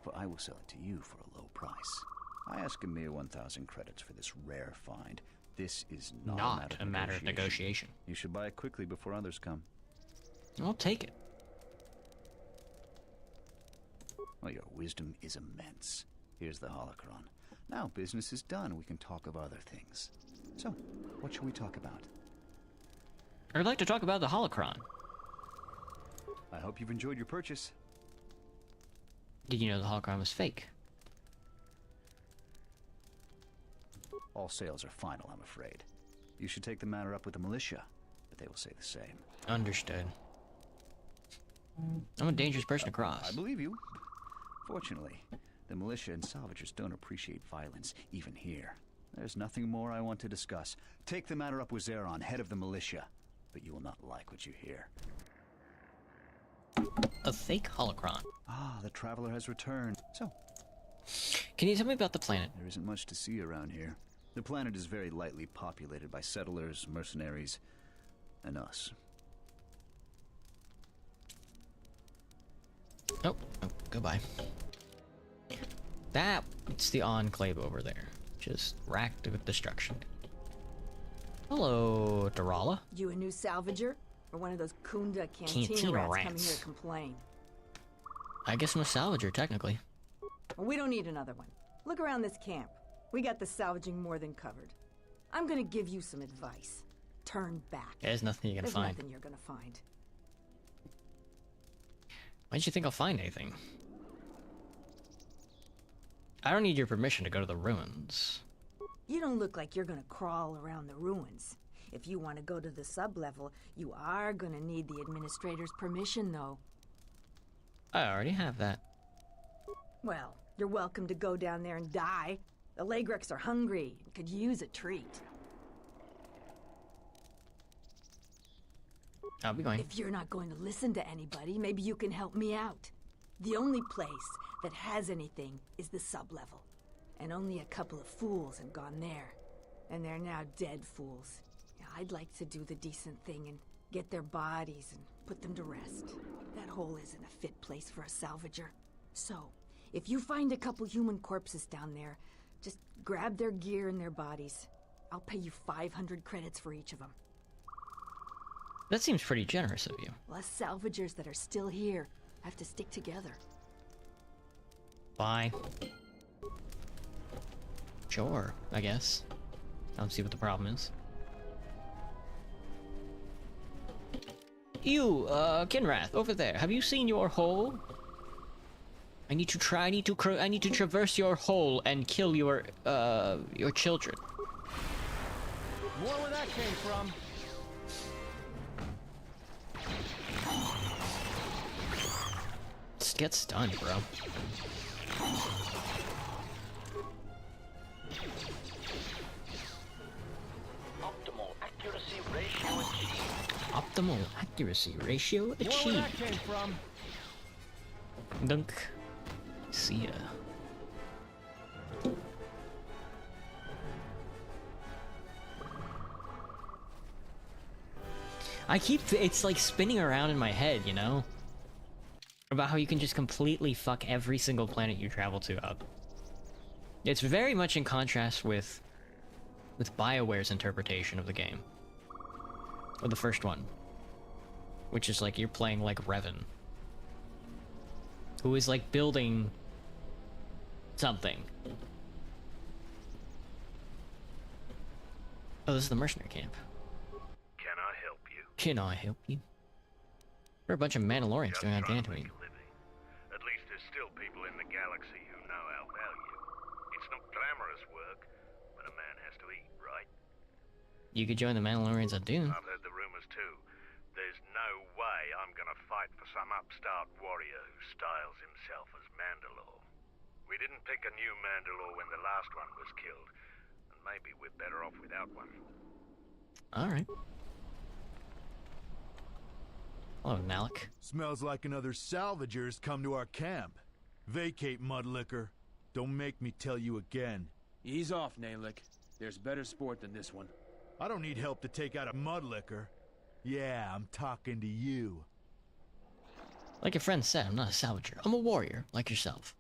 for I will sell it to you for a low price. I ask a mere 1,000 credits for this rare find. This is not a matter of negotiation. You should buy it quickly before others come. I'll take it. Well, your wisdom is immense. Here's the holocron. Now business is done. We can talk of other things. So, what shall we talk about? I'd like to talk about the holocron. I hope you've enjoyed your purchase. Did you know the holocron was fake? All sales are final, I'm afraid. You should take the matter up with the militia, but they will say the same. Understood. I'm a dangerous person to cross. I believe you. Fortunately, the militia and salvagers don't appreciate violence, even here. There's nothing more I want to discuss. Take the matter up with Zeron, head of the militia. But you will not like what you hear. A fake holocron. Ah, the traveler has returned. So, can you tell me about the planet? There isn't much to see around here. The planet is very lightly populated by settlers, mercenaries, and us. Oh, goodbye. That's the Enclave over there. Just racked with destruction. Hello, Dorala. You a new salvager? Or one of those Kunda cantina rats coming here to complain? I guess I'm a salvager, technically. Well, we don't need another one. Look around this camp. We got the salvaging more than covered. I'm gonna give you some advice. Turn back. There's nothing you're gonna find. There's nothing you're gonna find. Why did you think I'll find anything? I don't need your permission to go to the ruins. You don't look like you're gonna crawl around the ruins. If you want to go to the sub-level, you are gonna need the administrator's permission, though. I already have that. Well, you're welcome to go down there and die. The Lagrecs are hungry and could use a treat. I'll be going. If you're not going to listen to anybody, maybe you can help me out. The only place that has anything is the sub-level. And only a couple of fools have gone there. And they're now dead fools. Yeah, I'd like to do the decent thing and get their bodies and put them to rest. That hole isn't a fit place for a salvager. So, if you find a couple human corpses down there, just grab their gear and their bodies. I'll pay you 500 credits for each of them. That seems pretty generous of you. Us salvagers that are still here have to stick together. Bye. Sure, I guess. I don't see what the problem is. You, Kinrath, over there. Have you seen your hole? I need to traverse your hole and kill your children. More where that came from. Just get stunned, bro. Optimal accuracy ratio achieved. Optimal accuracy ratio achieved. More where that came from. Dunk. See ya. It's like spinning around in my head, you know? About how you can just completely fuck every single planet you travel to up. It's very much in contrast with BioWare's interpretation of the game. Or the first one. Which is like you're playing like Revan. Who is like building something. Oh, this is the mercenary camp. Can I help you? Can I help you? There are a bunch of Mandalorians doing on Dantooine. At least there's still people in the galaxy who know our value. It's not glamorous work, but a man has to eat, right? You could join the Mandalorians on Dune. I've heard the rumors too. There's no way I'm gonna fight for some upstart warrior who styles himself as Mandalore. We didn't pick a new Mandalore when the last one was killed, and maybe we're better off without one. Alright. Hello, Nalik. Smells like another salvager's come to our camp. Vacate, Mudlicker. Don't make me tell you again. Ease off, Nalik. There's better sport than this one. I don't need help to take out a Mudlicker. Yeah, I'm talking to you. Like your friend said, I'm not a salvager. I'm a warrior, like yourself.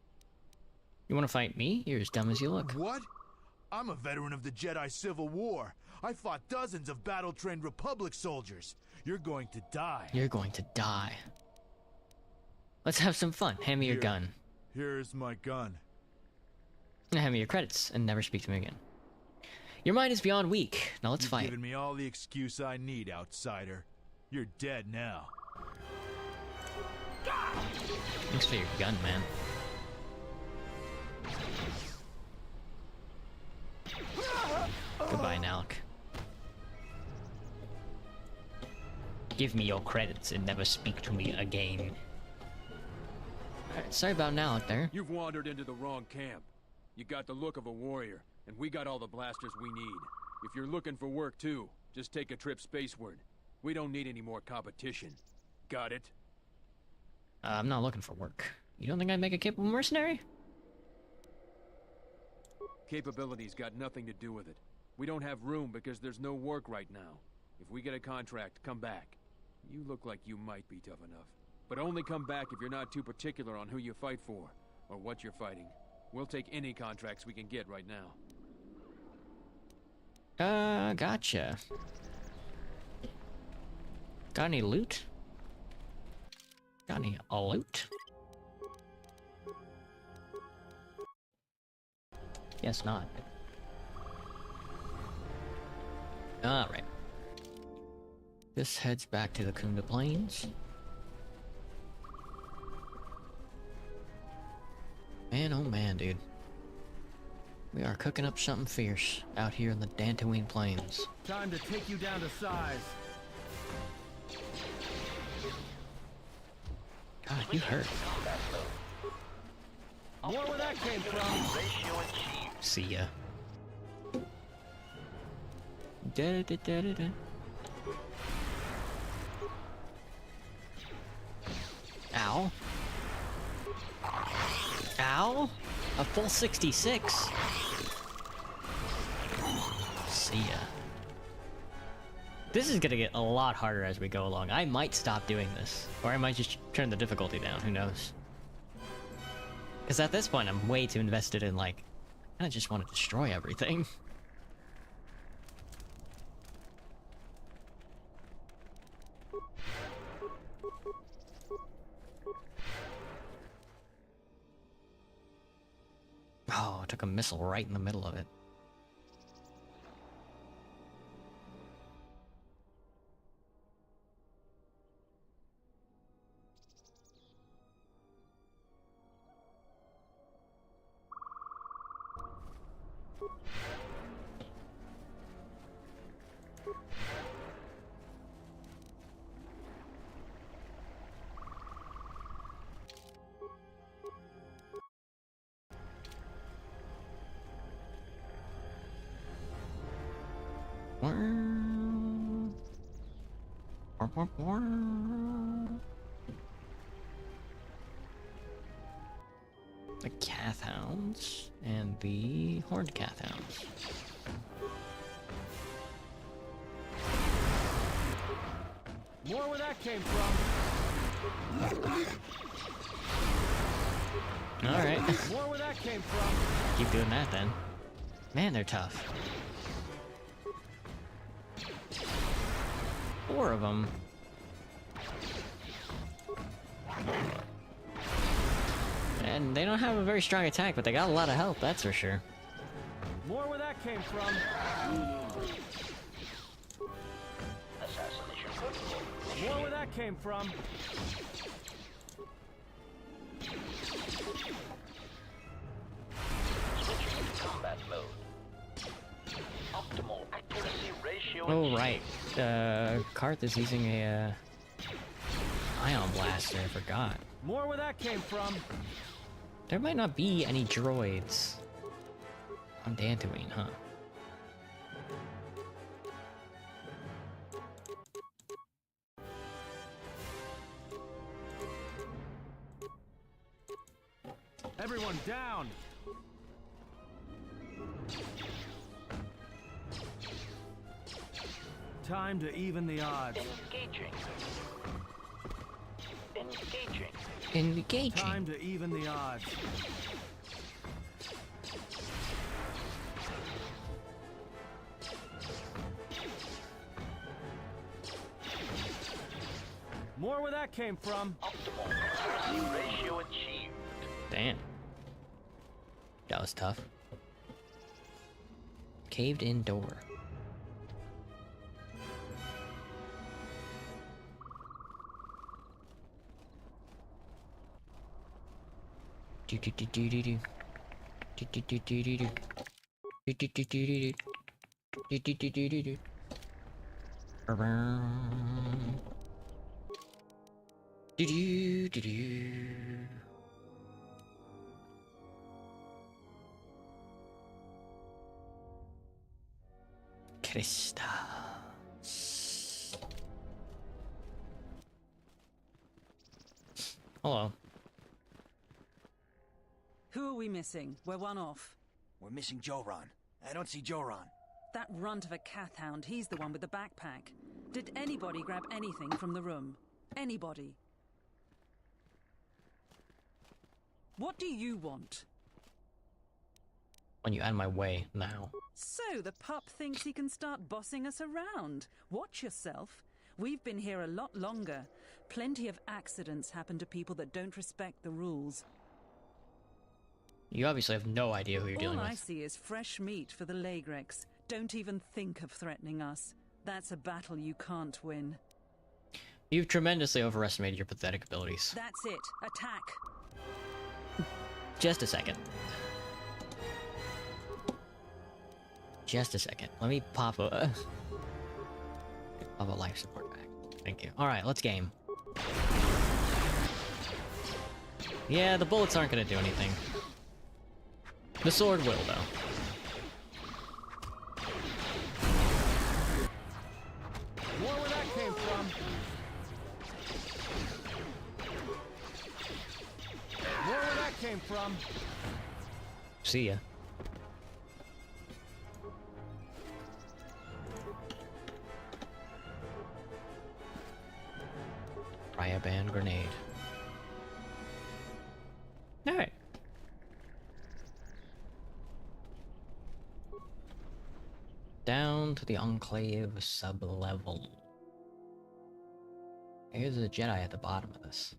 You want to fight me? You're as dumb as you look. What? I'm a veteran of the Jedi Civil War. I fought dozens of battle-trained Republic soldiers. You're going to die. You're going to die. Let's have some fun. Hand me your gun. Here's my gun. Now hand me your credits, and never speak to me again. Your mind is beyond weak. Now let's fight. You've given me all the excuse I need, outsider. You're dead now. Thanks for your gun, man. Goodbye, Nalik. Give me your credits and never speak to me again. Alright, sorry about Nalik there. You've wandered into the wrong camp. You got the look of a warrior, and we got all the blasters we need. If you're looking for work too, just take a trip spaceward. We don't need any more competition. Got it? I'm not looking for work. You don't think I'd make a capable mercenary? Capability's got nothing to do with it. We don't have room because there's no work right now. If we get a contract, come back. You look like you might be tough enough. But only come back if you're not too particular on who you fight for, or what you're fighting. We'll take any contracts we can get right now. Gotcha. Got any loot? Got any loot? Guess not. Alright. This heads back to the Kunda Plains. Man, oh man, dude. We are cooking up something fierce out here in the Dantooine Plains. Time to take you down to size. God, you hurt. More where that came from. See ya. Da da da da da. Ow. Ow? A full 66. See ya. This is gonna get a lot harder as we go along. I might stop doing this. Or I might just turn the difficulty down, who knows. Because at this point, I'm way too invested in, like, I kinda just want to destroy everything. Oh, I took a missile right in the middle of it. The Cathhounds and the Horned Cathhounds. More where that came from. Alright. More where that came from. Keep doing that then. Man, they're tough. 4 of them. And they don't have a very strong attack, but they got a lot of health, that's for sure. More where that came from. Assassination protocol. More where that came from. Switching to combat mode. Optimal accuracy ratio. Oh, right. Karth is using a, Ion Blaster, I forgot. More where that came from. There might not be any droids on Dantooine, huh? Everyone down. Time to even the odds. Engaging. Engaging. Engaging. Time to even the odds. More where that came from. Optimal accuracy ratio achieved. Damn. That was tough. Caved in door. Do do do do do do. Do do do do do do. Do do do do do do. Do do do do do do. Do do do do. Krista. Hello. Who are we missing? We're one off. We're missing Joran. I don't see Joran. That runt of a Cathhound, he's the one with the backpack. Did anybody grab anything from the room? Anybody? What do you want? When you out of my way now. So the pup thinks he can start bossing us around. Watch yourself. We've been here a lot longer. Plenty of accidents happen to people that don't respect the rules. You obviously have no idea who you're dealing All I with. see is fresh meat for the Legrex. Don't even think of threatening us. That's a battle you can't win. You've tremendously overestimated your pathetic abilities. That's it. Attack. Just a second. Just a second. Let me pop a life support back. Thank you. Alright, let's game. Yeah, the bullets aren't gonna do anything. The sword will, though. More where that came from. More where that came from. See ya. Kreia band grenade. Alright. Down to the Enclave sub-level. Here's a Jedi at the bottom of this.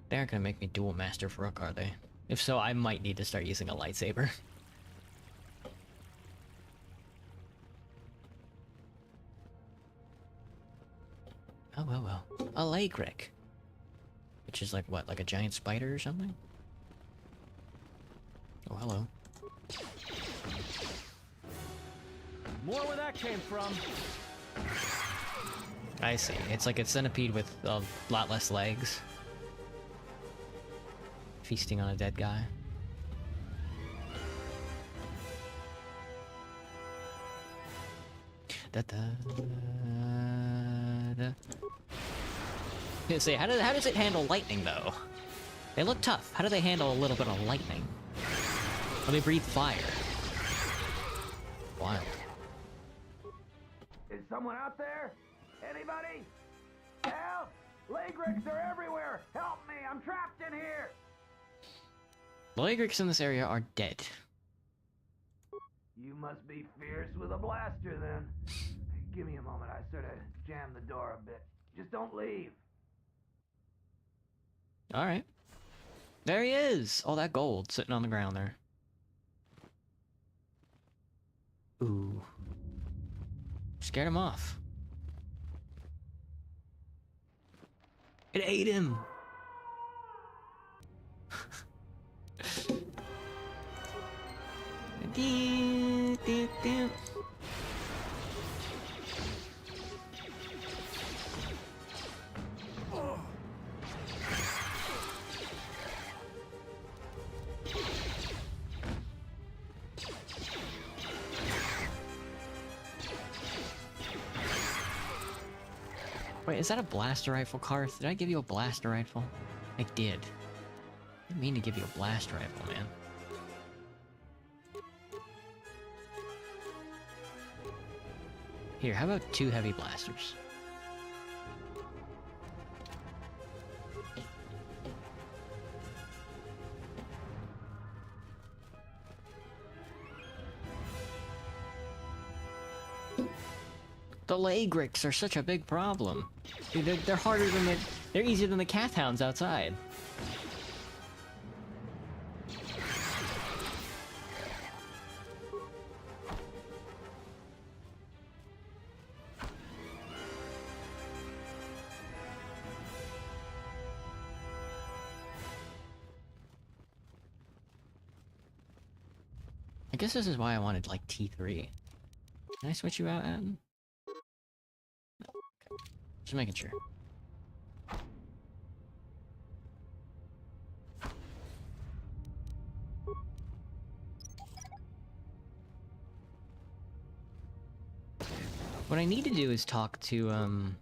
They aren't gonna make me dual master Farouk, are they? If so, I might need to start using a lightsaber. Oh, well, well. A Legric. Which is like, what, like a giant spider or something? Oh, hello. More where that came from. I see. It's like a centipede with a lot less legs. Feasting on a dead guy. Let's see, how does it handle lightning though? They look tough. How do they handle a little bit of lightning? Or they breathe fire? Wild. Is someone out there? Anybody? Help! Lagrix are everywhere! Help me! I'm trapped in here! The Lagrix in this area are dead. You must be fierce with a blaster then. Give me a moment, I sort of jammed the door a bit. Just don't leave. Alright. There he is! All that gold sitting on the ground there. Ooh. Scared him off. It ate him! Wait, is that a blaster rifle, Karth? Did I give you a blaster rifle? I did. I didn't mean to give you a blaster rifle, man. Here, how about 2 heavy blasters? The Lagrix are such a big problem. Dude, they're harder than they're easier than the Kath Hounds outside. I guess this is why I wanted like T3. Can I switch you out, Adam? Just making sure. What I need to do is talk to,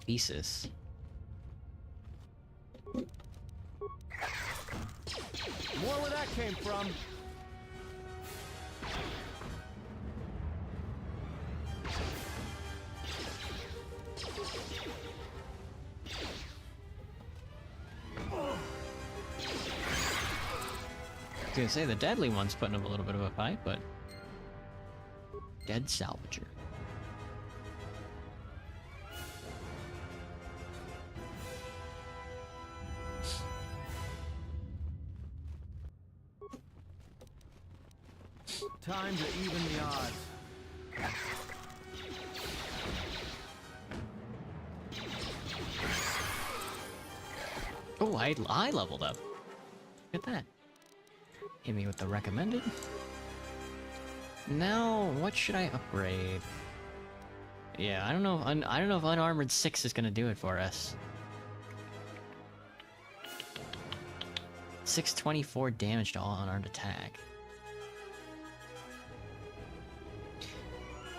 Thesis. More where that came from. I was gonna say, the deadly one's putting up a little bit of a fight, but... Dead Salvager. Time to even the odds. Oh, I leveled up. Look at that. Hit me with the recommended. Now, what should I upgrade? Yeah, I don't know. I don't know if Unarmored 6 is gonna do it for us. 624 damage to all unarmed attack.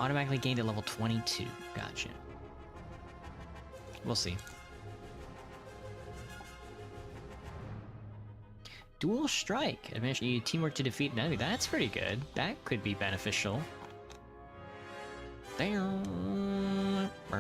Automatically gained at level 22. Gotcha. We'll see. Dual Strike. Eventually, you teamwork to defeat an enemy. That's pretty good. That could be beneficial. Damn. I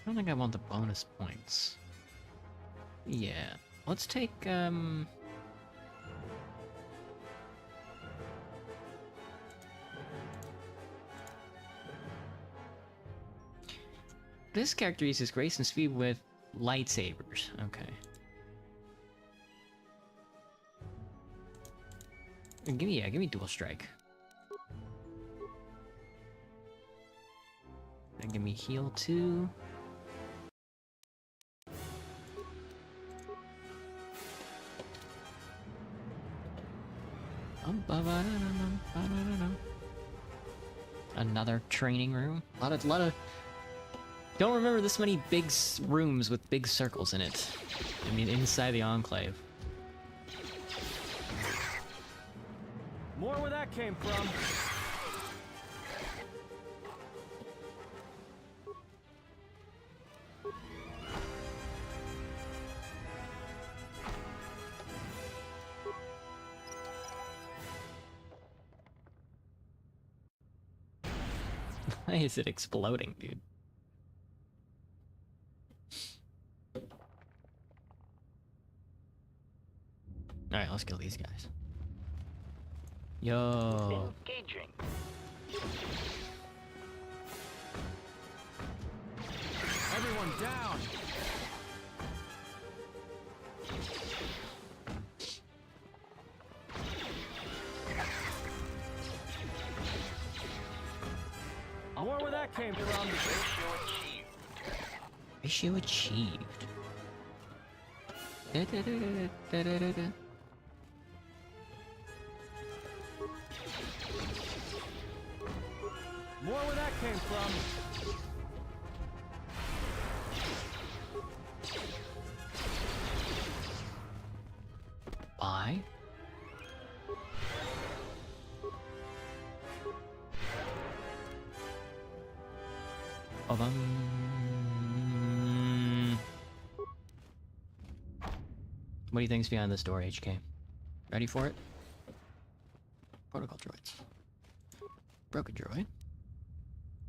don't think I want the bonus points. Yeah. Let's take, this character uses grace and speed with lightsabers. Okay. Give me dual strike. And give me heal too. another training room. A lot of. Don't remember this many big rooms with big circles in it. I mean, inside the Enclave. More where that came from. Why is it exploding, dude? Alright, let's kill these guys. Yo. Engaging. Everyone down. More where that came from. Ratio achieved. Da-da-da-da-da-da-da-da. More where that came from. Bye. What do you think's behind this door, HK? Ready for it? Protocol droids. Broken droid.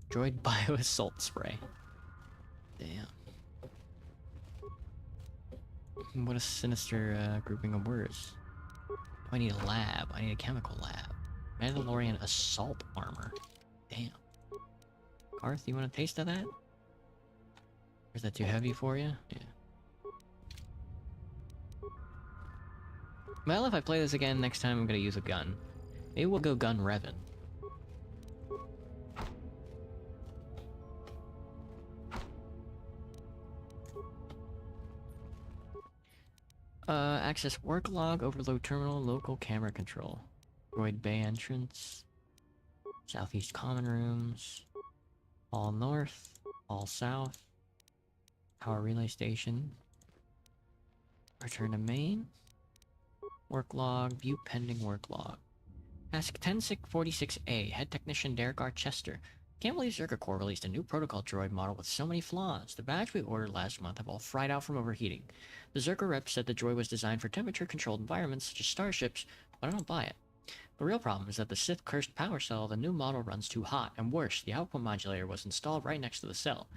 Droid bio-assault spray. Damn. What a sinister grouping of words. I need a lab. I need a chemical lab. Mandalorian assault armor. Damn. Garth, you want a taste of that? Or is that too heavy for you? Yeah. Well, if I play this again next time, I'm gonna use a gun. Maybe we'll go gun Revan. Access work log, overload terminal, local camera control. Droid bay entrance. Southeast common rooms. All north. All south. Power relay station. Return to main. Work log, view pending work log. Task 1046A, Head Technician Derek R. Chester. Can't believe Zerka Corps released a new protocol droid model with so many flaws. The batch we ordered last month have all fried out from overheating. The Zerka rep said the droid was designed for temperature-controlled environments such as starships, but I don't buy it. The real problem is that the Sith-cursed power cell of the new model runs too hot, and worse, the output modulator was installed right next to the cell.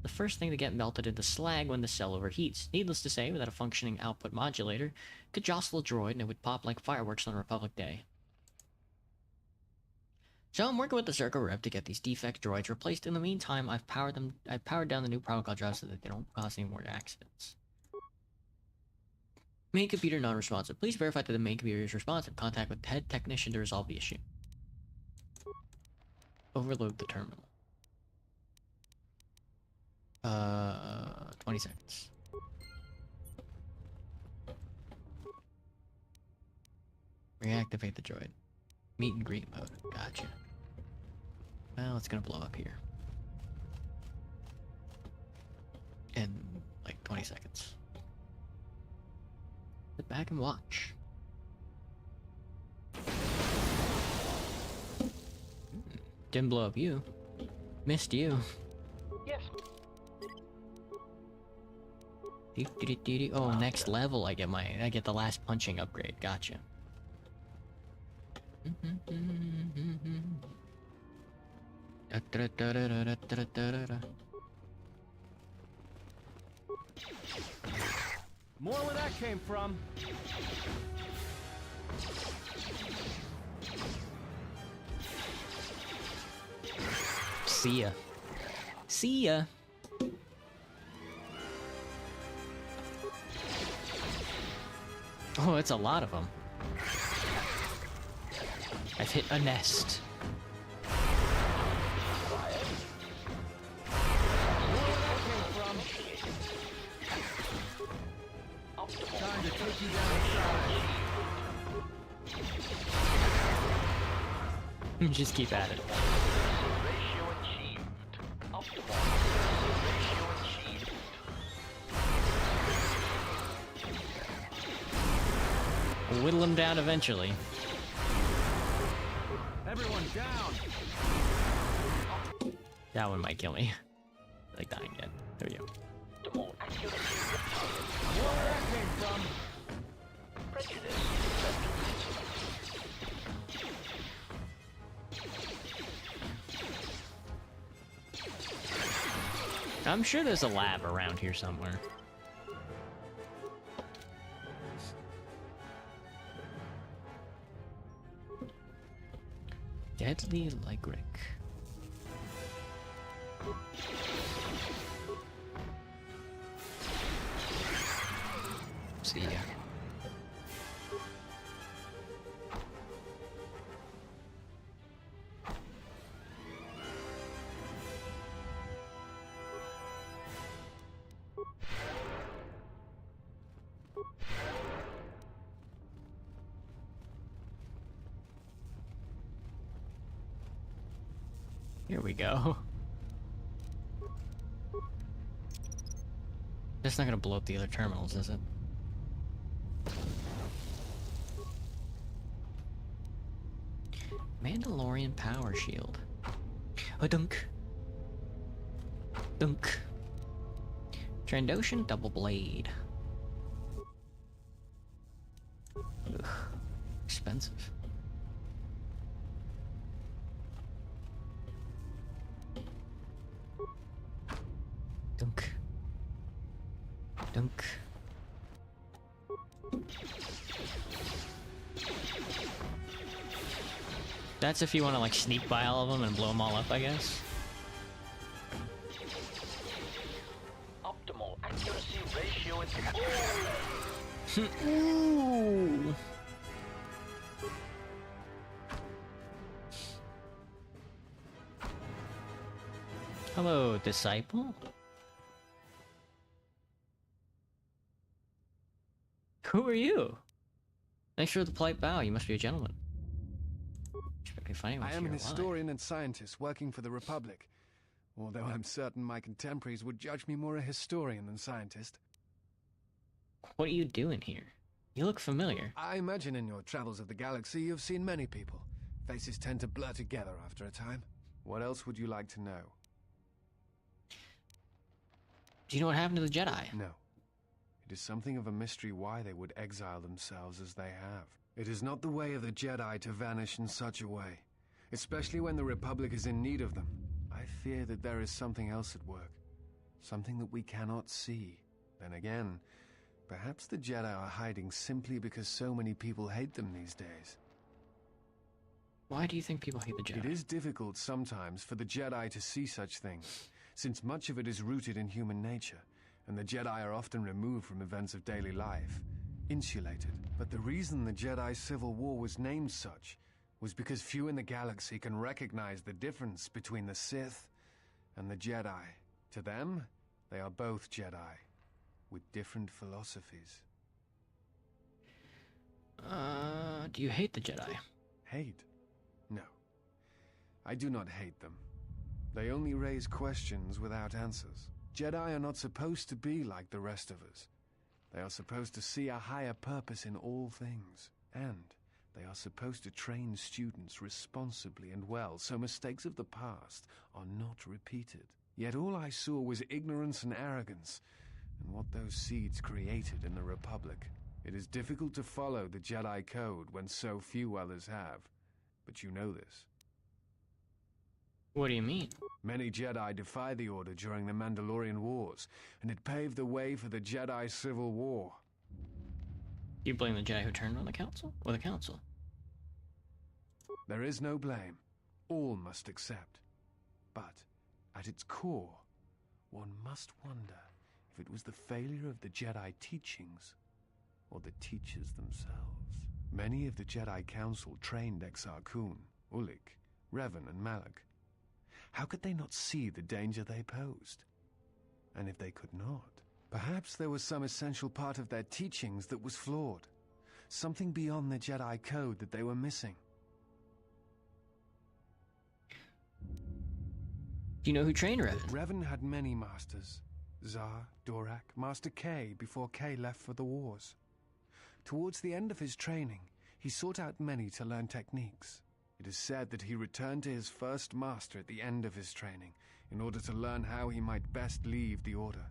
The first thing to get melted into slag when the cell overheats. Needless to say, without a functioning output modulator, it could jostle a droid and it would pop like fireworks on Republic Day. So I'm working with the Zerka rep to get these defect droids replaced. In the meantime, I've powered down the new protocol drives so that they don't cause any more accidents. Main computer non-responsive. Please verify that the main computer is responsive. Contact with head technician to resolve the issue. Overload the terminal. 20 seconds. Reactivate the droid. Meet and greet mode. Gotcha. Well, it's gonna blow up here. In, like, 20 seconds. Sit back and watch. Didn't blow up you. Missed you. Yes. Oh, next level I get the last punching upgrade. Gotcha. More where that came from. See ya. See ya. Oh, it's a lot of them. I've hit a nest. Time to take you down. Just keep at it. whittle him down eventually. Everyone down! That one might kill me. Like dying yet. There we go. Where that came from? I'm sure there's a lab around here somewhere. Deadly Legric. See ya. Here we go. That's not gonna blow up the other terminals, is it? Mandalorian power shield. A dunk. Dunk. Trandoshan double blade. Ugh. Expensive. Dunk. Dunk. That's if you want to like sneak by all of them and blow them all up, I guess. Optimal accuracy ratio is... Ooh. Hello, disciple. Who are you? Thanks for the polite bow. You must be a gentleman. I am an historian and scientist working for the Republic, although I'm certain my contemporaries would judge me more a historian than scientist. What are you doing here? You look familiar. I imagine in your travels of the galaxy you've seen many people. Faces tend to blur together after a time. What else would you like to know? Do you know what happened to the Jedi? No. It is something of a mystery why they would exile themselves as they have. It is not the way of the Jedi to vanish in such a way, especially when the Republic is in need of them. I fear that there is something else at work, something that we cannot see. Then again, perhaps the Jedi are hiding simply because so many people hate them these days. Why do you think people hate the Jedi? It is difficult sometimes for the Jedi to see such things, since much of it is rooted in human nature, and the Jedi are often removed from events of daily life, insulated. But the reason the Jedi Civil War was named such was because few in the galaxy can recognize the difference between the Sith and the Jedi. To them, they are both Jedi, with different philosophies. Do you hate the Jedi? Hate? No. I do not hate them. They only raise questions without answers. Jedi are not supposed to be like the rest of us. They are supposed to see a higher purpose in all things. And they are supposed to train students responsibly and well, so mistakes of the past are not repeated. Yet all I saw was ignorance and arrogance, and what those seeds created in the Republic. It is difficult to follow the Jedi Code when so few others have. But you know this. What do you mean? Many Jedi defied the Order during the Mandalorian Wars, and it paved the way for the Jedi Civil War. You blame the Jedi who turned on the Council? Or the Council? There is no blame. All must accept. But, at its core, one must wonder if it was the failure of the Jedi teachings, or the teachers themselves. Many of the Jedi Council trained Exar Kun, Ulik, Revan, and Malak. How could they not see the danger they posed? And if they could not, perhaps there was some essential part of their teachings that was flawed. Something beyond the Jedi Code that they were missing. Do you know who trained Revan? Revan had many masters. Zar, Dorak, Master K before K left for the wars. Towards the end of his training, he sought out many to learn techniques. It is said that he returned to his first master at the end of his training in order to learn how he might best leave the Order.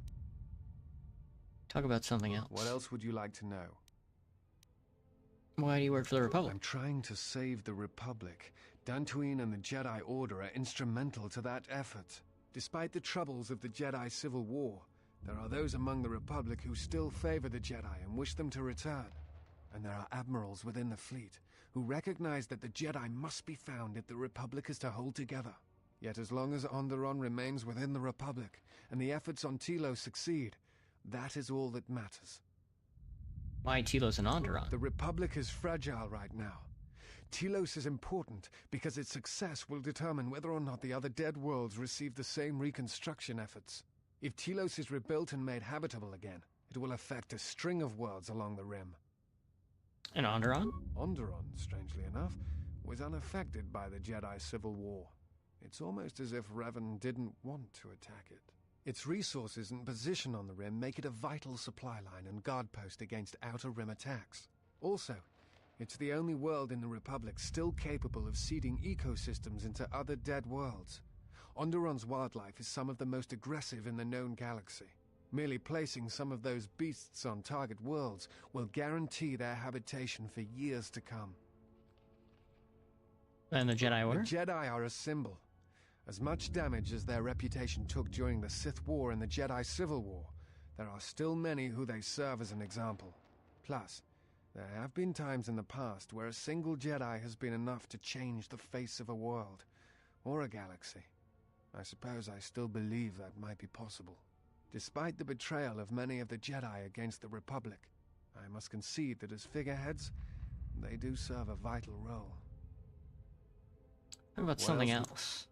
Talk about something else. What else would you like to know? Why do you work for the Republic? I'm trying to save the Republic. Dantooine and the Jedi Order are instrumental to that effort. Despite the troubles of the Jedi Civil War, there are those among the Republic who still favor the Jedi and wish them to return. And there are admirals within the fleet who recognize that the Jedi must be found if the Republic is to hold together. Yet as long as Onderon remains within the Republic, and the efforts on Telos succeed, that is all that matters. Why Telos and Onderon? The Republic is fragile right now. Telos is important because its success will determine whether or not the other dead worlds receive the same reconstruction efforts. If Telos is rebuilt and made habitable again, it will affect a string of worlds along the rim. And Onderon? Onderon, strangely enough, was unaffected by the Jedi Civil War. It's almost as if Revan didn't want to attack it. Its resources and position on the rim make it a vital supply line and guard post against outer rim attacks. Also, it's the only world in the Republic still capable of seeding ecosystems into other dead worlds. Onderon's wildlife is some of the most aggressive in the known galaxy. Merely placing some of those beasts on target worlds will guarantee their habitation for years to come. And the Jedi Order? The Jedi are a symbol. As much damage as their reputation took during the Sith War and the Jedi Civil War, there are still many who they serve as an example. Plus, there have been times in the past where a single Jedi has been enough to change the face of a world, or a galaxy. I suppose I still believe that might be possible. Despite the betrayal of many of the Jedi against the Republic, I must concede that as figureheads, they do serve a vital role. How about something else?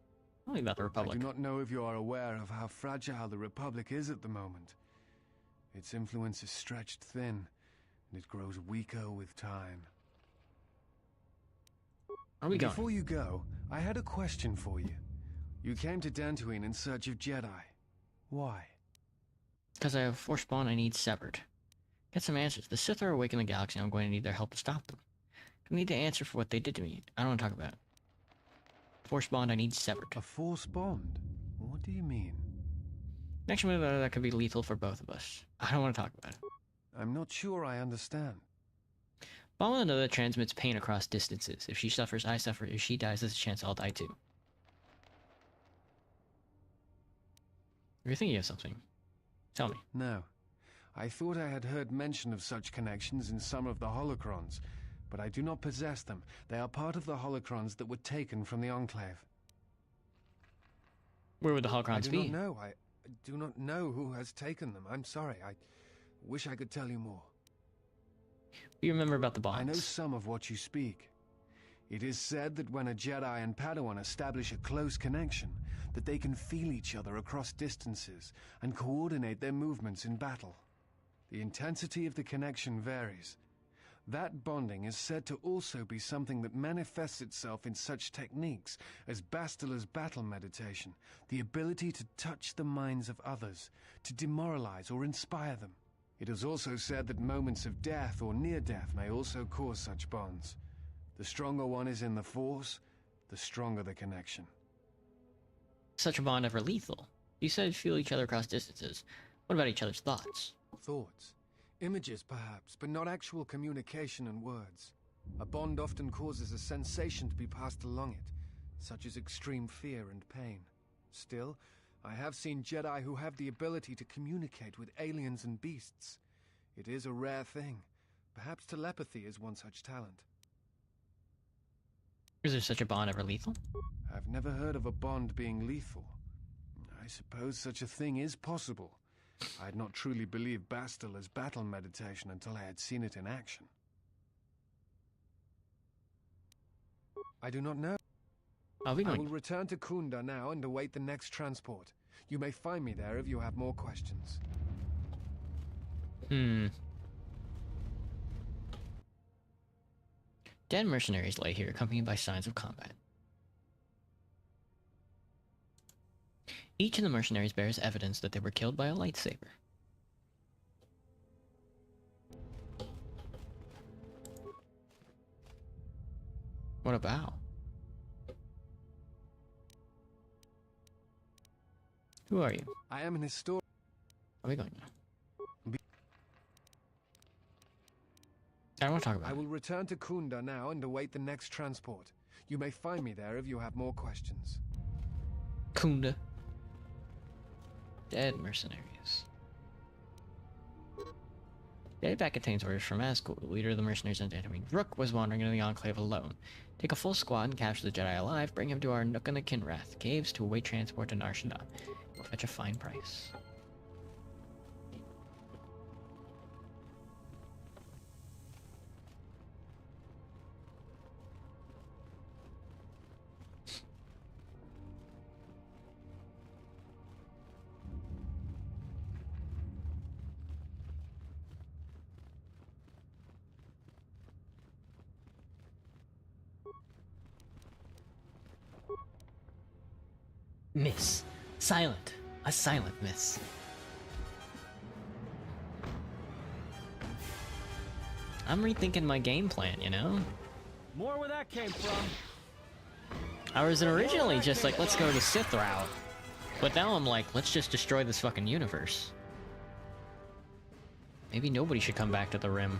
Tell me about the Republic. I do not know if you are aware of how fragile the Republic is at the moment. Its influence is stretched thin, and it grows weaker with time. Are we going? Before you go, I had a question for you. You came to Dantooine in search of Jedi. Why? Because I have Force Spawn I need severed. Get some answers. The Sith are awake in the galaxy and I'm going to need their help to stop them. I need to answer for what they did to me. I don't want to talk about it. Force bond I need severed. A force bond? What do you mean? Next move that could be lethal for both of us. I don't want to talk about it. I'm not sure I understand. Bond with another transmits pain across distances. If she suffers, I suffer. If she dies, there's a chance I'll die too. If you're thinking of something, tell me. No. I thought I had heard mention of such connections in some of the holocrons, but I do not possess them. They are part of the holocrons that were taken from the Enclave. Where would the holocrons be? I do not know. I do not know who has taken them. I'm sorry. I wish I could tell you more. You remember about the bonds? I know some of what you speak. It is said that when a Jedi and Padawan establish a close connection, that they can feel each other across distances and coordinate their movements in battle. The intensity of the connection varies. That bonding is said to also be something that manifests itself in such techniques as Bastila's battle meditation, the ability to touch the minds of others, to demoralize or inspire them. It is also said that moments of death or near death may also cause such bonds. The stronger one is in the Force, the stronger the connection. Such a bond ever lethal? You said feel each other across distances. What about each other's thoughts? Thoughts. Images, perhaps, but not actual communication and words. A bond often causes a sensation to be passed along it, such as extreme fear and pain. Still, I have seen Jedi who have the ability to communicate with aliens and beasts. It is a rare thing. Perhaps telepathy is one such talent. Is there such a bond ever lethal? I've never heard of a bond being lethal. I suppose such a thing is possible. I had not truly believed Bastila's battle meditation until I had seen it in action. I do not know. I will return to Kunda now and await the next transport. You may find me there if you have more questions. Dead mercenaries lay here, accompanied by signs of combat. Each of the mercenaries bears evidence that they were killed by a lightsaber. What about? Who are you? I am an historian. Are we going now? I want to talk about I it. will return to Kunda now and await the next transport. You may find me there if you have more questions. Kunda. Dead mercenaries. The pack contains orders from Asgul, the leader of the mercenaries on Tatooine. Rook was wandering into the Enclave alone. Take a full squad and capture the Jedi alive, bring him to our Nook and the Kinrath caves to await transport to Nar Shaddaa. We'll fetch a fine price. Miss. Silent. A silent miss. I'm rethinking my game plan, you know? More where that came from. I was originally just like, let's go the Sith route. But now I'm like, let's just destroy this fucking universe. Maybe nobody should come back to the Rim.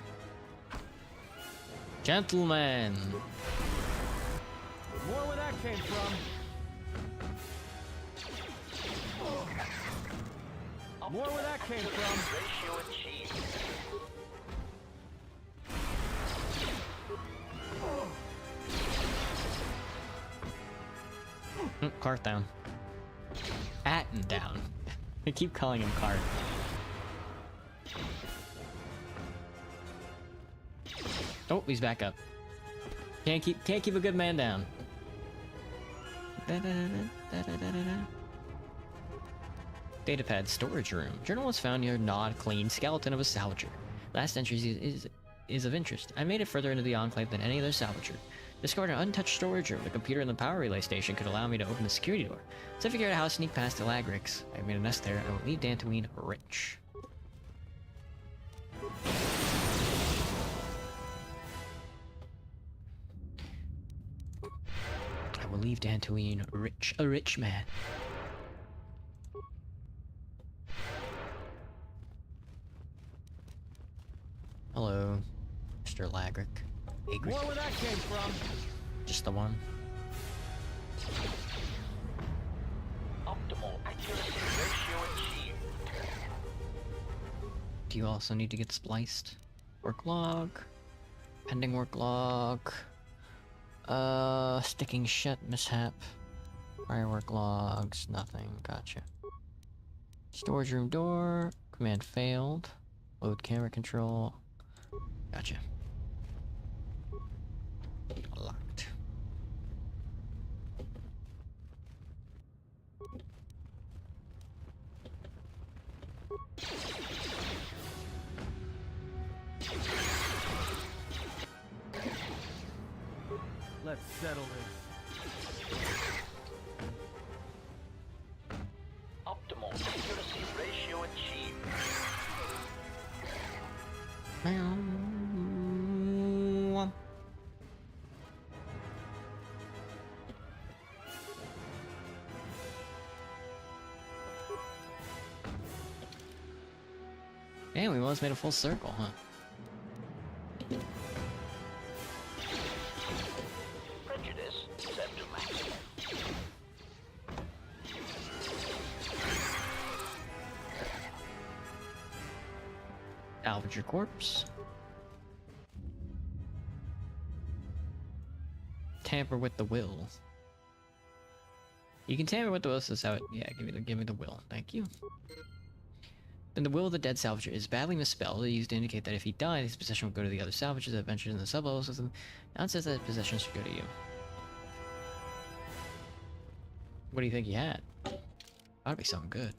Gentlemen. More where that came from. More where that came from. Ratio achieved. Cart down. Atten down. I keep calling him Cart. Oh, he's back up. Can't keep a good man down. Datapad storage room. Journal was found near gnawed, clean skeleton of a salvager. Last entry is of interest. I made it further into the Enclave than any other salvager. Discovered an untouched storage room. The computer in the power relay station could allow me to open the security door. So I figured out how to sneak past the Lagrix. I made a nest there. I will leave Dantooine rich. I will leave Dantooine rich. A rich man. Hello, Mr. Lagric. More where that came from. Just the one. Optimal accuracy ratio achieved. Do you also need to get spliced? Work log. Pending work log. Sticking shit mishap. Prior work logs. Nothing. Gotcha. Storage room door. Command failed. Load camera control. Gotcha. Locked. Let's settle this. Optimal accuracy ratio achieved. Damn, we almost made a full circle, huh? Prejudice set to maximum. Salvage your corpse. Tamper with the will. You can tamper with the will, so that's how it. Yeah, give me the will. Thank you. Then the will of the dead salvager is badly misspelled. It used to indicate that if he died, his possession would go to the other salvagers that ventured in the sub-level system. Now it says that possession should go to you. What do you think he had? Ought to be something good.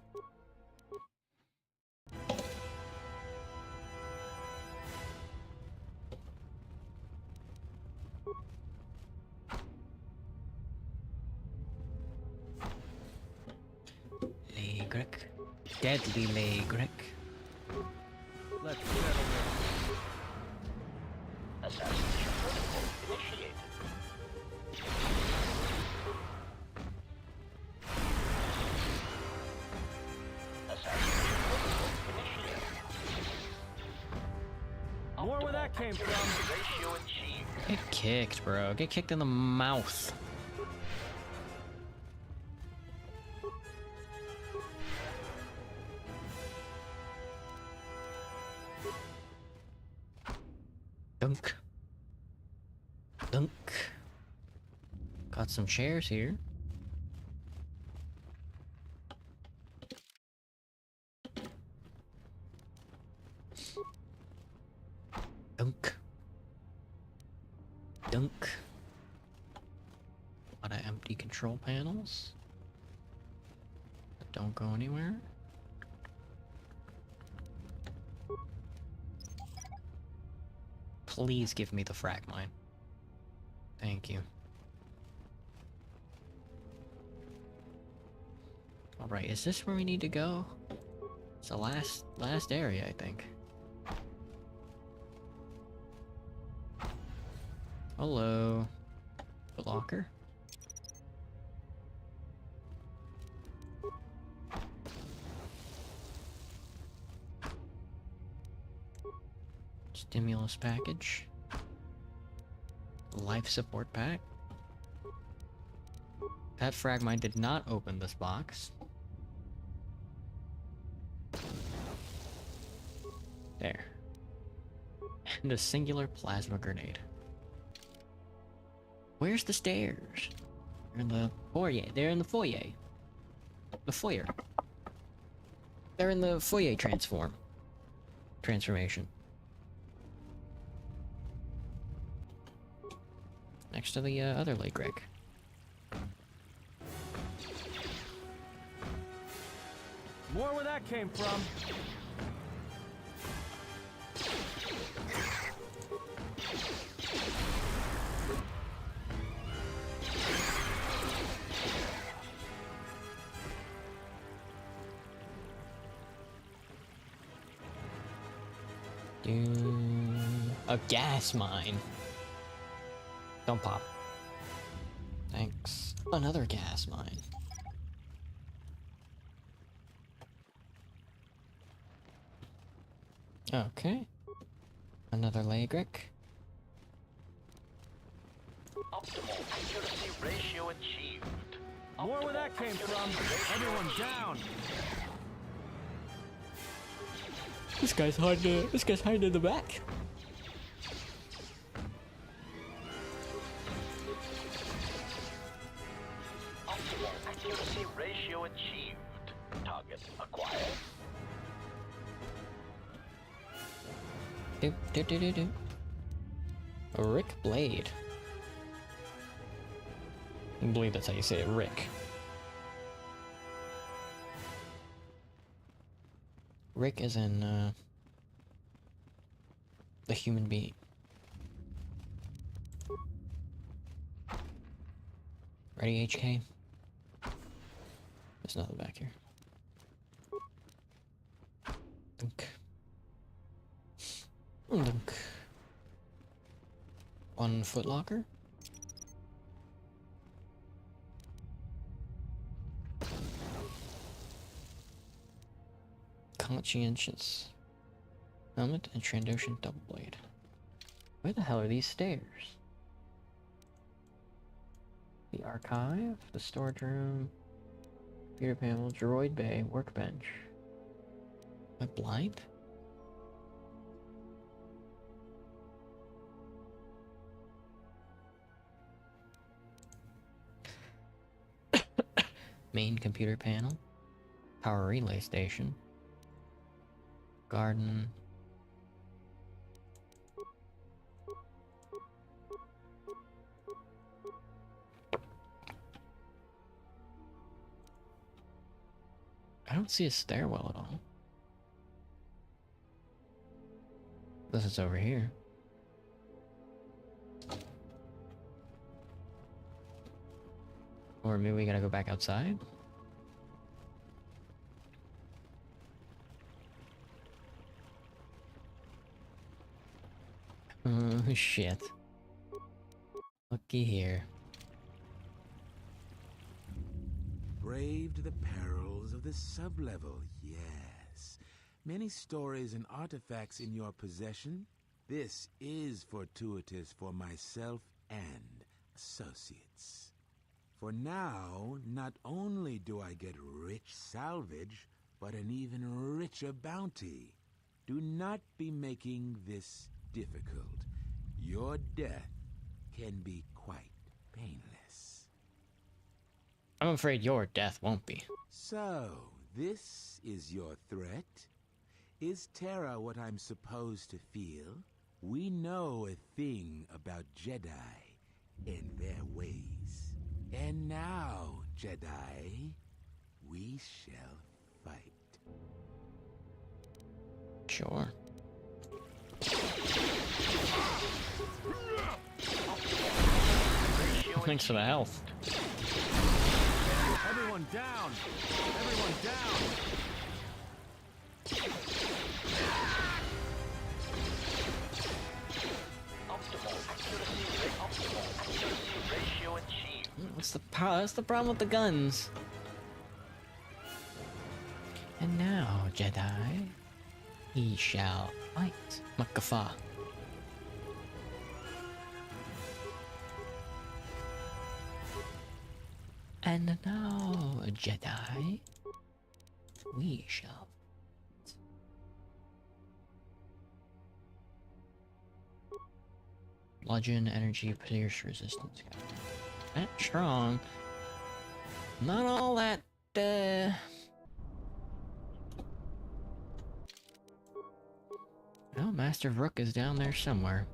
Lagric. Deadly Lagric. Let's settle this. Assassination protocol initiated. that came from. Ratio achieved. Get kicked, bro. Get kicked in the mouth. Dunk. Dunk. Got some chairs here. Dunk. Dunk. A lot of empty control panels that don't go anywhere. Please give me the frag mine. Thank you. Alright, is this where we need to go? It's the last area, I think. Hello. Locker? Stimulus package. Life support pack. That frag mine did not open this box. There. And a singular plasma grenade. Where's the stairs? They're in the foyer. They're in the foyer. The foyer. They're in the foyer transformation. Next to the other lake rig. More where that came from. A gas mine. Don't pop. Thanks. Another gas mine. Okay. Another Lagric. Optimal accuracy ratio achieved. More where that came from. Everyone down. This guy's hiding in the back. Optimal accuracy ratio achieved. Target acquired. Do. A Rick Blade. I believe that's how you say it, Rick. Rick is in the human being. Ready, HK? There's nothing back here. Dunk. Dunk. One footlocker. Conscientious helmet and Trandoshan double blade. Where the hell are these stairs? The archive, the storage room, computer panel, droid bay, workbench. Am I blind? Main computer panel, power relay station, garden. I don't see a stairwell at all. This is over here. Or maybe we gotta go back outside? Oh shit. Looky here. Braved the perils of the sublevel, yes. Many stories and artifacts in your possession. This is fortuitous for myself and associates. For now, not only do I get rich salvage, but an even richer bounty. Do not be making this difficult. Your death can be quite painless. I'm afraid your death won't be. So, this is your threat? Is terror what I'm supposed to feel? We know a thing about Jedi and their ways. And now, Jedi, we shall fight. Sure. Thanks for the health. Everyone down! Everyone down! Optimal accuracy ratio achieved. What's the problem with the guns? And now, Jedi, we shall fight. Makafa. And now, Jedi, we shall. Bludgeon, energy, pierce, resistance. That strong. Not all that, Well, Master Rook is down there somewhere.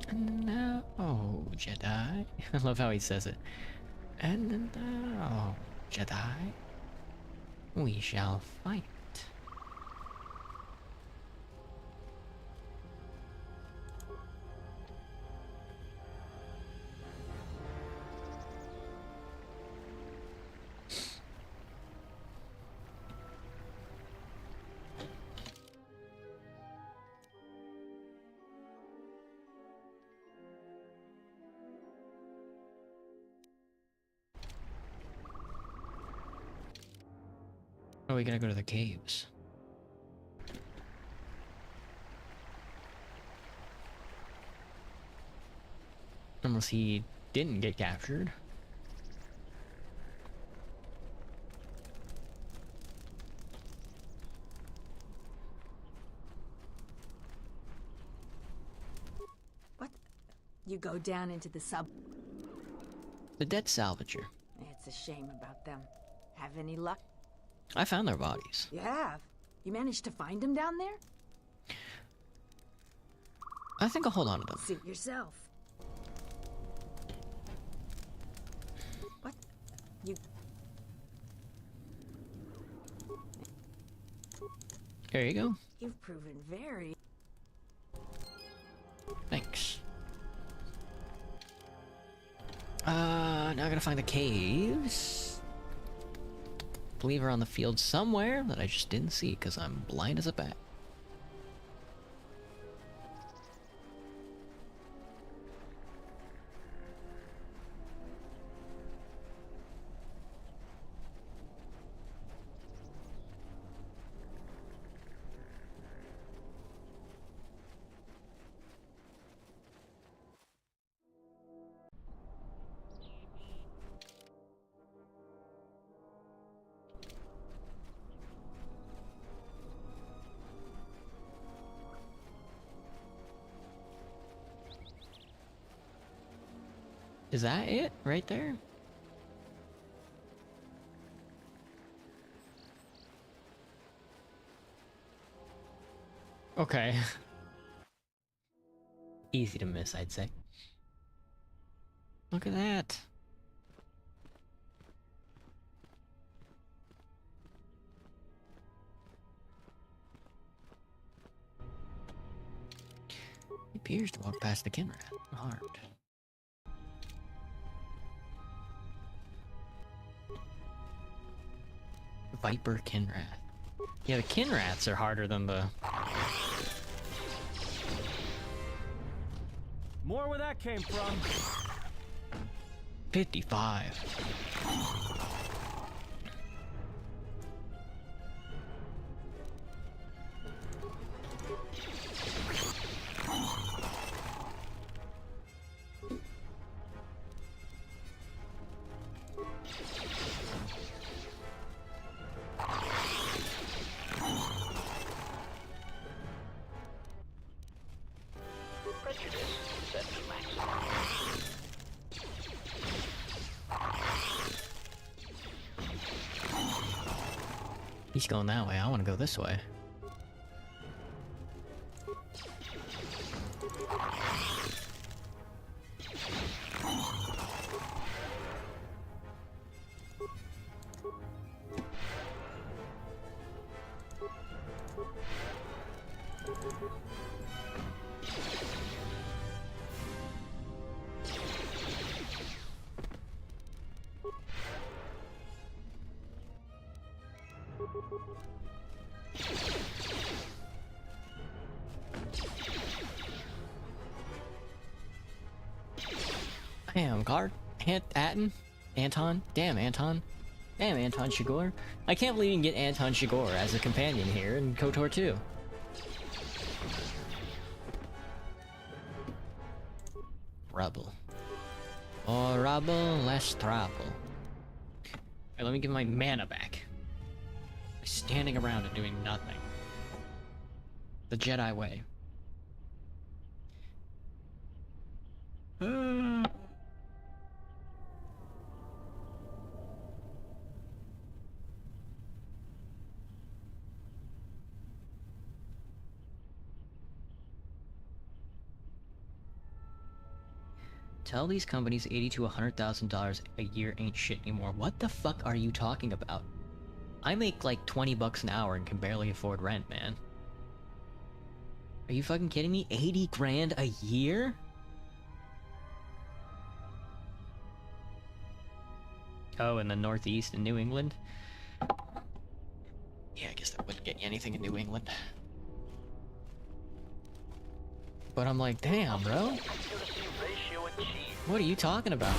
And now, Jedi. I love how he says it. And now, Jedi, we shall fight. Oh, we gotta go to the caves. Unless he didn't get captured. What? You go down into the sub... The dead salvager. It's a shame about them. Have any luck? I found their bodies. You have? You managed to find them down there? I think I'll hold on to them. See it yourself. What? You... There you go. You've proven very... Thanks. Now I gotta find the caves. I believe are on the field somewhere that I just didn't see because I'm blind as a bat. Is that it right there? Okay. Easy to miss, I'd say. Look at that. He appears to walk past the Kinrat, unharmed. Viper Kinrat. Yeah, the Kinrats are harder than the... More where that came from. 55. He's going that way. I want to go this way. Damn, guard. Anton? Damn, Anton. Damn, Anton Chigurh. I can't believe you can get Anton Chigurh as a companion here in KOTOR 2. Rubble. Oh, rubble, less trouble. Alright, let me give my mana back. Standing around and doing nothing. The Jedi way. Tell these companies $80,000 to $100,000 a year ain't shit anymore. What the fuck are you talking about? I make like 20 bucks an hour and can barely afford rent, man. Are you fucking kidding me? 80 grand a year? Oh, in the Northeast in New England? Yeah, I guess that wouldn't get you anything in New England. But I'm like, damn, bro. What are you talking about?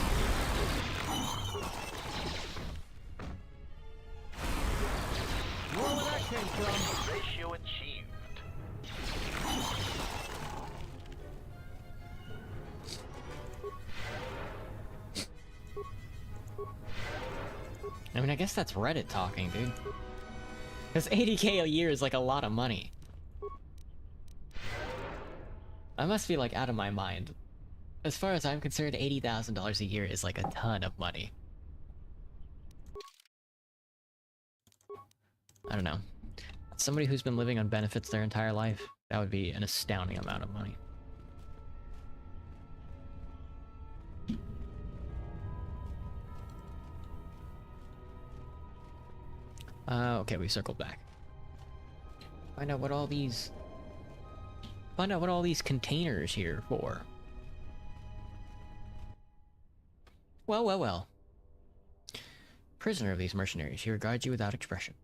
More where that came from. Ratio achieved. I mean, I guess that's Reddit talking, dude. Because 80k a year is like a lot of money. I must be like out of my mind. As far as I'm concerned, $80,000 a year is like a ton of money. I don't know. Somebody who's been living on benefits their entire life, that would be an astounding amount of money. Okay, we circled back. Find out what all these containers here for. Well, well, well. Prisoner of these mercenaries, he regards you without expression.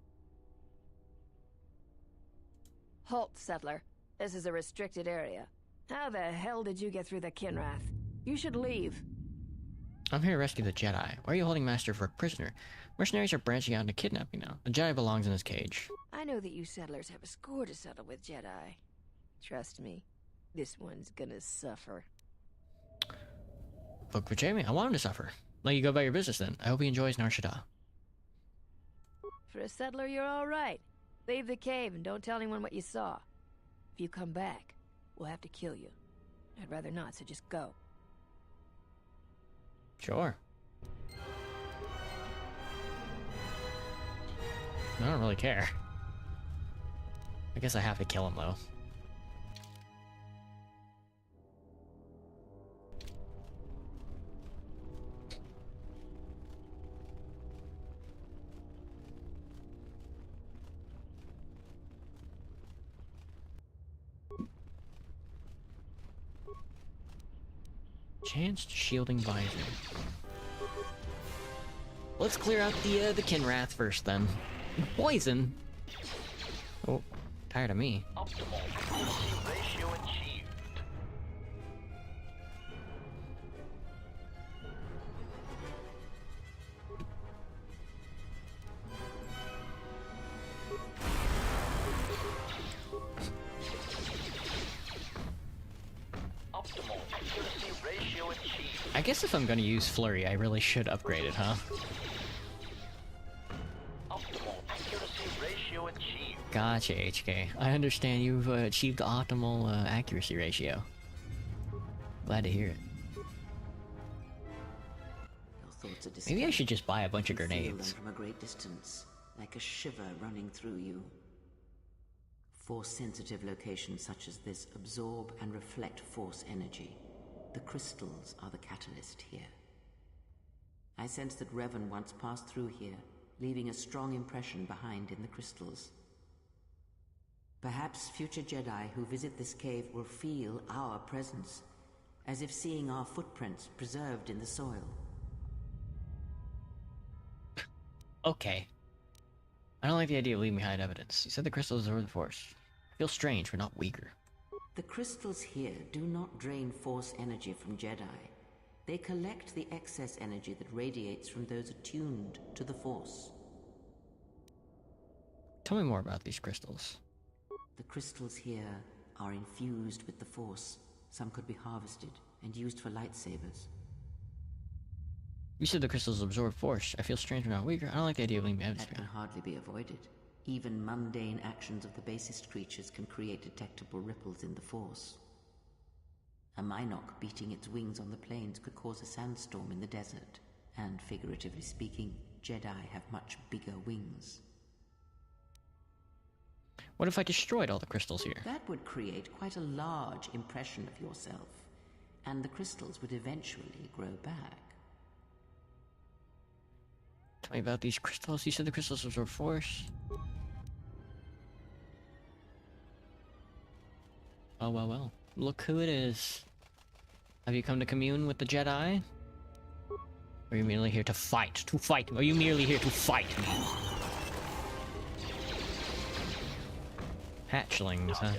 Halt, settler. This is a restricted area. How the hell did you get through the Kinrath? You should leave. I'm here to rescue the Jedi. Why are you holding Master for a prisoner? Mercenaries are branching out into kidnapping now. The Jedi belongs in his cage. I know that you settlers have a score to settle with Jedi. Trust me, this one's gonna suffer. Look for Jamie. I want him to suffer. Let you go about your business then. I hope he enjoys Nar Shaddaa. For a settler, you're all right. Leave the cave and don't tell anyone what you saw. If you come back, we'll have to kill you. I'd rather not, so just go. Sure. I don't really care. I guess I have to kill him though. Chanced shielding visor. Let's clear out the Kinrath first then. Poison? Oh, tired of me. Optimal accuracy ratio achieved. Optimal accuracy ratio achieved. I guess if I'm gonna use Flurry, I really should upgrade it, huh? Gotcha, HK. I understand you've achieved the optimal accuracy ratio. Glad to hear it. Those thoughts are Maybe I should just buy a bunch of feel them grenades. from a great distance, like a shiver running through you. Force-sensitive locations such as this absorb and reflect force energy. The crystals are the catalyst here. I sense that Revan once passed through here, leaving a strong impression behind in the crystals. Perhaps future Jedi who visit this cave will feel our presence, as if seeing our footprints preserved in the soil. Okay. I don't like the idea of leaving behind evidence. You said the crystals are the Force. I feel strange, but not weaker. The crystals here do not drain force energy from Jedi. They collect the excess energy that radiates from those attuned to the Force. Tell me more about these crystals. The crystals here are infused with the Force. Some could be harvested and used for lightsabers. You said the crystals absorb Force. I feel strange, but not weaker. I don't like the idea of leaving evidence That can behind. hardly be avoided. Even mundane actions of the basest creatures can create detectable ripples in the Force. A Minoc beating its wings on the plains could cause a sandstorm in the desert. And figuratively speaking, Jedi have much bigger wings. What if I destroyed all the crystals here? That would create quite a large impression of yourself, and the crystals would eventually grow back. Tell me about these crystals. You said the crystals absorb Force. Oh, well, well. Look who it is. Have you come to commune with the Jedi? Or are you merely here to fight? To fight? Are you merely here to fight me? Hatchlings, huh?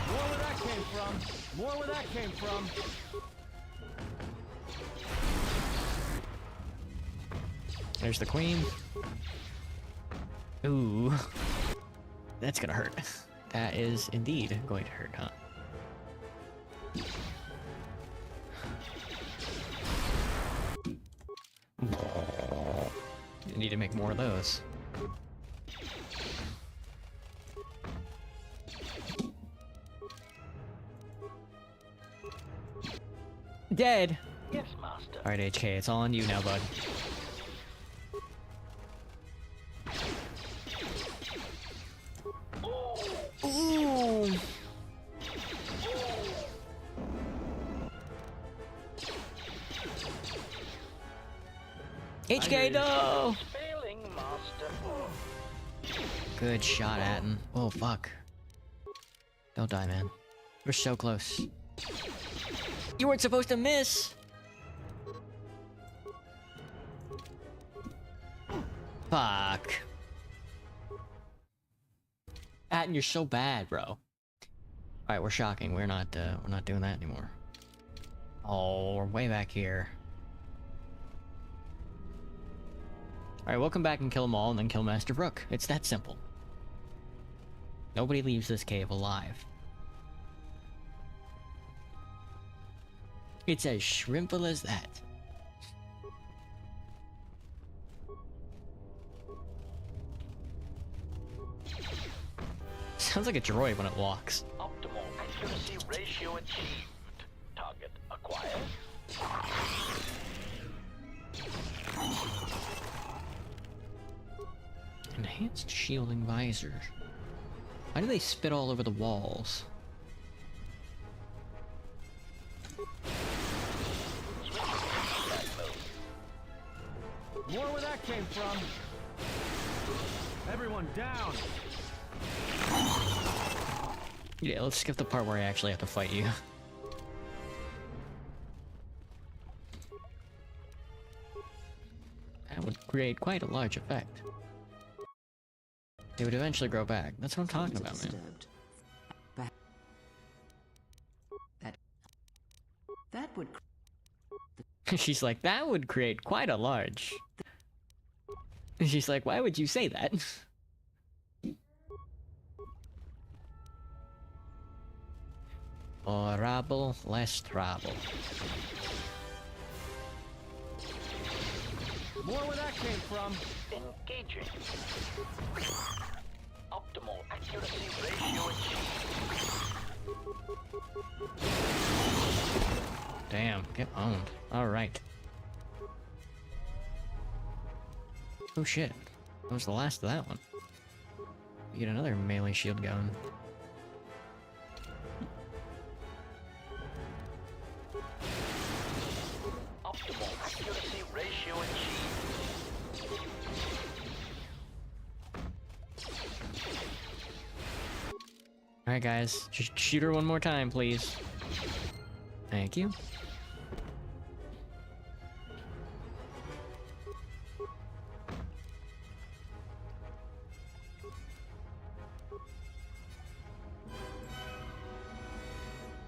More where that came from. More where that came from. There's the queen. Ooh. That's gonna hurt. That is indeed going to hurt, huh? You need to make more of those. Dead! Yes, Master. Alright, HK, it's all on you now, bud. Ooh! HK, no! Failing, Master. Good shot, Atten. Oh, fuck. Don't die, man. We're so close. You weren't supposed to miss! Fuck. Atten, you're so bad, bro. Alright, we're shocking. We're not doing that anymore. Oh, we're way back here. Alright, we'll come back and kill them all and then kill Master Brook. It's that simple. Nobody leaves this cave alive. It's as shrimple as that. Sounds like a droid when it walks. Optimal accuracy ratio achieved. Target acquired. Enhanced shielding visor. Why do they spit all over the walls? More where that came from. Everyone down. Yeah, let's skip the part where I actually have to fight you. That would create quite a large effect. They would eventually grow back. That's what I'm talking about, man. That would... She's like, that would create quite a large... And she's like, why would you say that? Horrible, less trouble. More where that came from. Engaging. Optimal accuracy ratio achieved. Damn, get owned. Alright. Oh shit. That was the last of that one. We get another melee shield going. Optimal accuracy ratio achieved. Alright guys, just shoot her one more time, please. Thank you.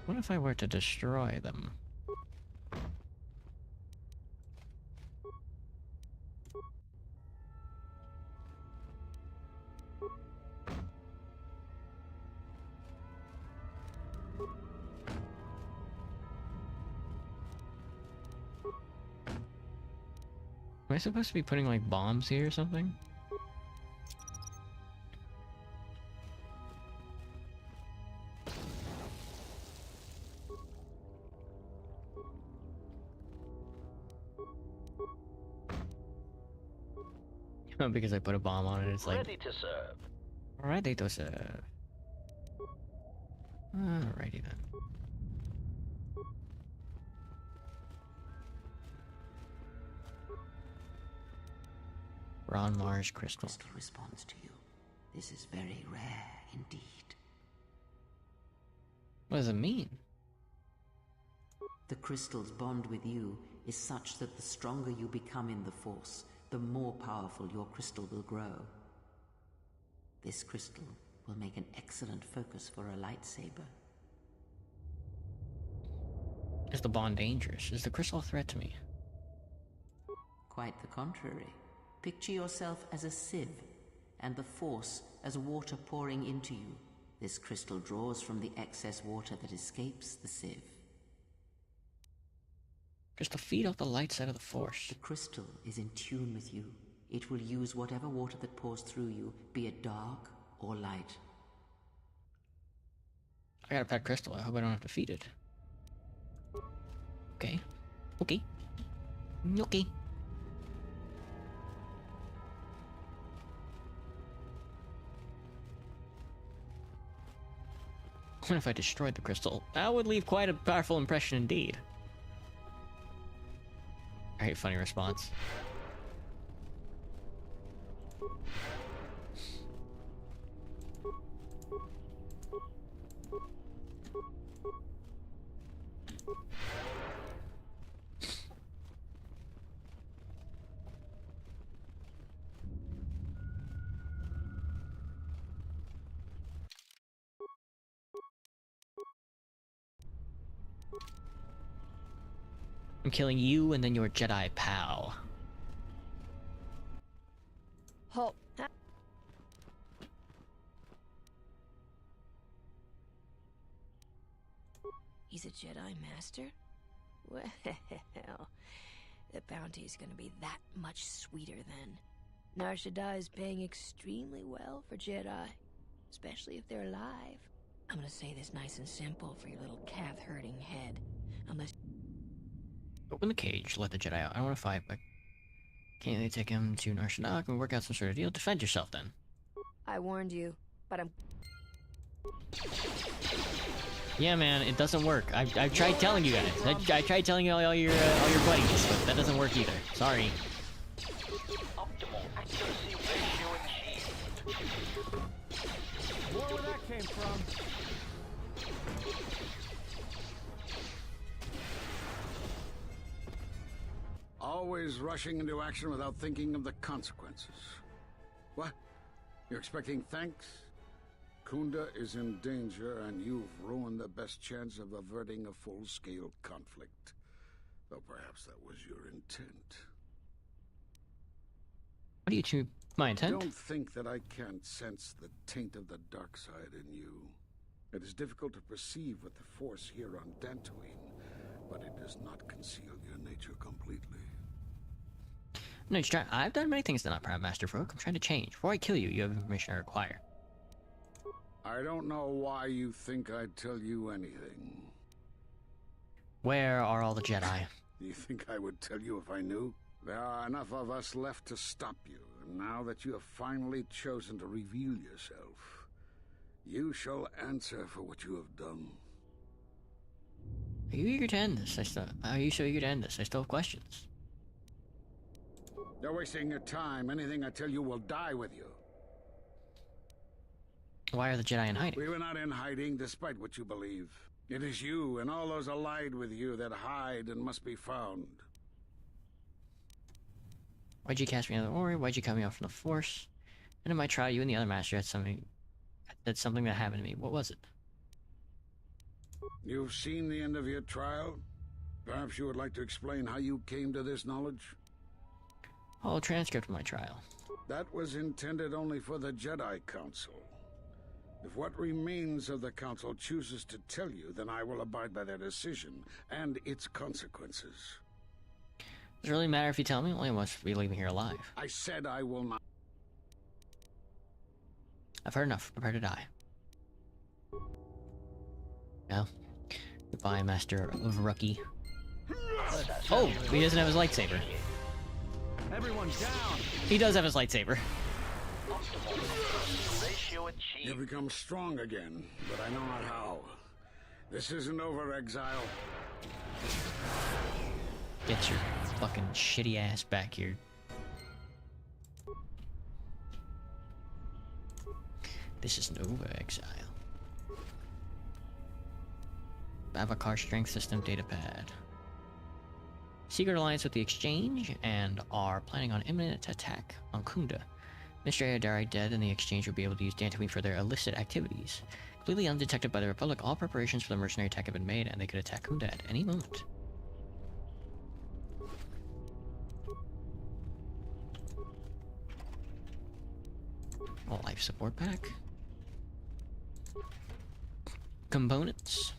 What if I were to destroy them? Am I supposed to be putting like bombs here or something? Because I put a bomb on it, it's like... Ready to serve. Ready to serve. Alrighty then. Ron Mars crystal. Crystal responds to you. This is very rare indeed. What does it mean? The crystal's bond with you is such that the stronger you become in the Force, the more powerful your crystal will grow. This crystal will make an excellent focus for a lightsaber. Is the bond dangerous? Is the crystal a threat to me? Quite the contrary. Picture yourself as a sieve, and the Force as water pouring into you. This crystal draws from the excess water that escapes the sieve. Just to feed off the light side of the Force. The crystal is in tune with you. It will use whatever water that pours through you, be it dark or light. I got a pet crystal. I hope I don't have to feed it. Okay. Okay. Okay. What if I destroyed the crystal? That would leave quite a powerful impression indeed. Alright, funny response. I'm killing you and then your Jedi pal. Halt. He's a Jedi Master? Well, the bounty's gonna be that much sweeter then. Nar Shaddaa is paying extremely well for Jedi, especially if they're alive. I'm gonna say this nice and simple for your little calf-hurting head. Unless... Open the cage, let the Jedi out. I don't want to fight, but can't they take him to Nar Shaddaa and work out some sort of deal? Defend yourself then. I warned you, but I'm... Yeah, man, it doesn't work. I've tried telling you guys. I tried telling all your buddies, but that doesn't work either. Sorry. Optimal accuracy ratio achieved. More where that came from. Always rushing into action without thinking of the consequences. What? You're expecting thanks? Kunda is in danger, and you've ruined the best chance of averting a full-scale conflict. Though perhaps that was your intent. What do you choose? My intent? Don't think that I can't sense the taint of the dark side in you. It is difficult to perceive with the Force here on Dantooine, but it does not conceal your nature completely. No, I've done many things that not Prime Master Folk. I'm trying to change. Before I kill you, you have information I require. I don't know why you think I'd tell you anything. Where are all the Jedi? Do you think I would tell you if I knew? There are enough of us left to stop you, and now that you have finally chosen to reveal yourself, you shall answer for what you have done. Are you eager to end this? Are you so eager to end this? I still have questions. You're wasting your time. Anything I tell you will die with you. Why are the Jedi in hiding? We were not in hiding, despite what you believe. It is you and all those allied with you that hide and must be found. Why'd you cast me out of the Ori? Why'd you cut me off from the Force? And in my trial, you and the other Master had something that happened to me. What was it? You've seen the end of your trial? Perhaps you would like to explain how you came to this knowledge? Oh, a transcript of my trial. That was intended only for the Jedi Council. If what remains of the Council chooses to tell you, then I will abide by their decision and its consequences. Does it really matter if you tell me? Only once we leave me here alive. I said I will not. I've heard enough. Prepare to die. Now, goodbye, Master Rookie. Oh, he doesn't have his lightsaber. Everyone down! He does have his lightsaber. You become strong again, but I know not how. This isn't over, exile. Get your fucking shitty ass back here. This isn't over, exile. Babacar Strength System Datapad. Secret alliance with the Exchange, and are planning on imminent attack on Kunda. Mr. Ayadari dead, and the Exchange will be able to use Dantooine for their illicit activities. Completely undetected by the Republic, all preparations for the mercenary attack have been made, and they could attack Kunda at any moment. A life support pack. Components.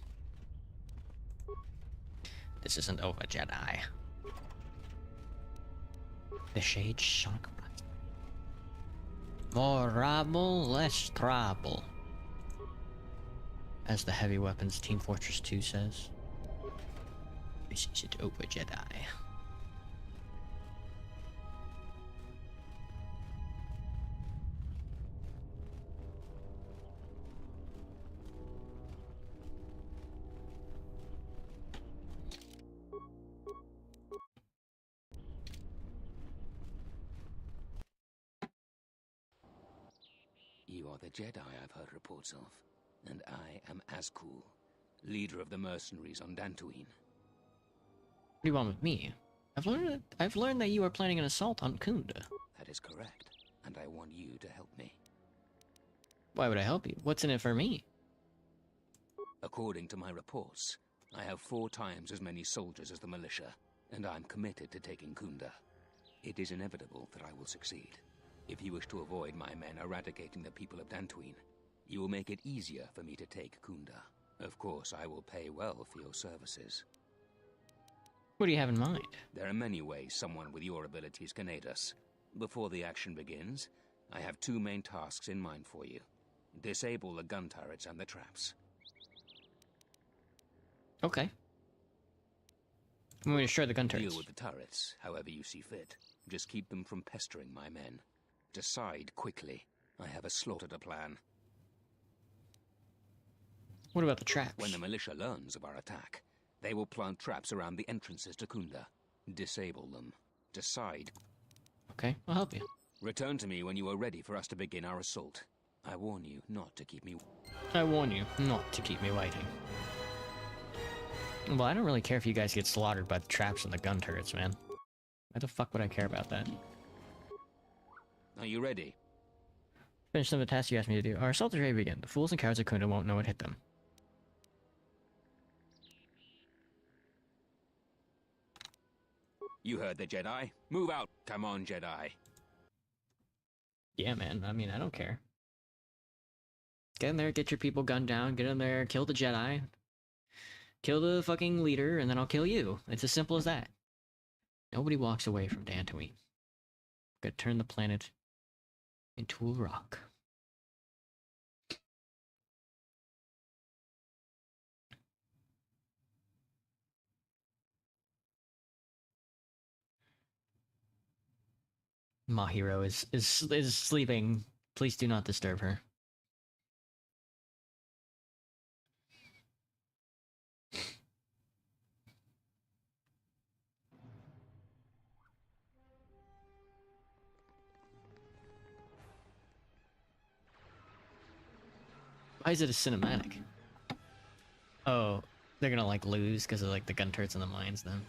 This isn't over, Jedi. The Shade Chakra. More rabble, less trouble. As the Heavy Weapons Team Fortress 2 says. This isn't over, Jedi. You are the Jedi I've heard reports of, and I am Azkul, leader of the mercenaries on Dantooine. What do you want with me? I've learned that you are planning an assault on Kunda. That is correct, and I want you to help me. Why would I help you? What's in it for me? According to my reports, I have 4 times as many soldiers as the militia, and I'm committed to taking Kunda. It is inevitable that I will succeed. If you wish to avoid my men eradicating the people of Dantooine, you will make it easier for me to take Kunda. Of course, I will pay well for your services. What do you have in mind? There are many ways someone with your abilities can aid us. Before the action begins, I have 2 main tasks in mind for you. Disable the gun turrets and the traps. Okay. I'm going to destroy the gun turrets. Deal with the turrets, however you see fit. Just keep them from pestering my men. Decide quickly. I have a slaughter to plan. What about the traps? When the militia learns of our attack, they will plant traps around the entrances to Kunda. Disable them. Decide. Okay, I'll help you. Return to me when you are ready for us to begin our assault. I warn you not to keep me... I warn you not to keep me waiting. Well, I don't really care if you guys get slaughtered by the traps and the gun turrets, man. Why the fuck would I care about that? Are you ready? Finish some of the tasks you asked me to do. Our assault is ready to begin. The fools and cowards of Kunda won't know what hit them. You heard the Jedi. Move out. Come on, Jedi. Yeah, man. I mean, I don't care. Get in there, get your people gunned down, get in there, kill the Jedi. Kill the fucking leader, and then I'll kill you. It's as simple as that. Nobody walks away from Dantooine. Gotta turn the planet into a rock. Mahiro is sleeping. Please do not disturb her. Why is it a cinematic? Oh, they're gonna like lose because of like the gun turrets in the mines then.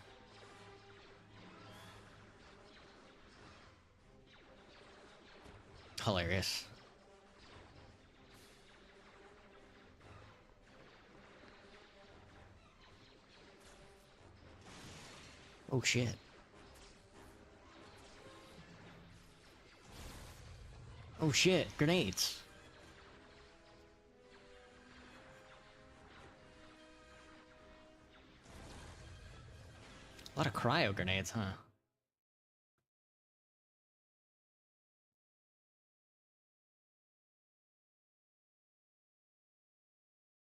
Hilarious. Oh shit. Oh shit, grenades. A lot of cryo grenades, huh?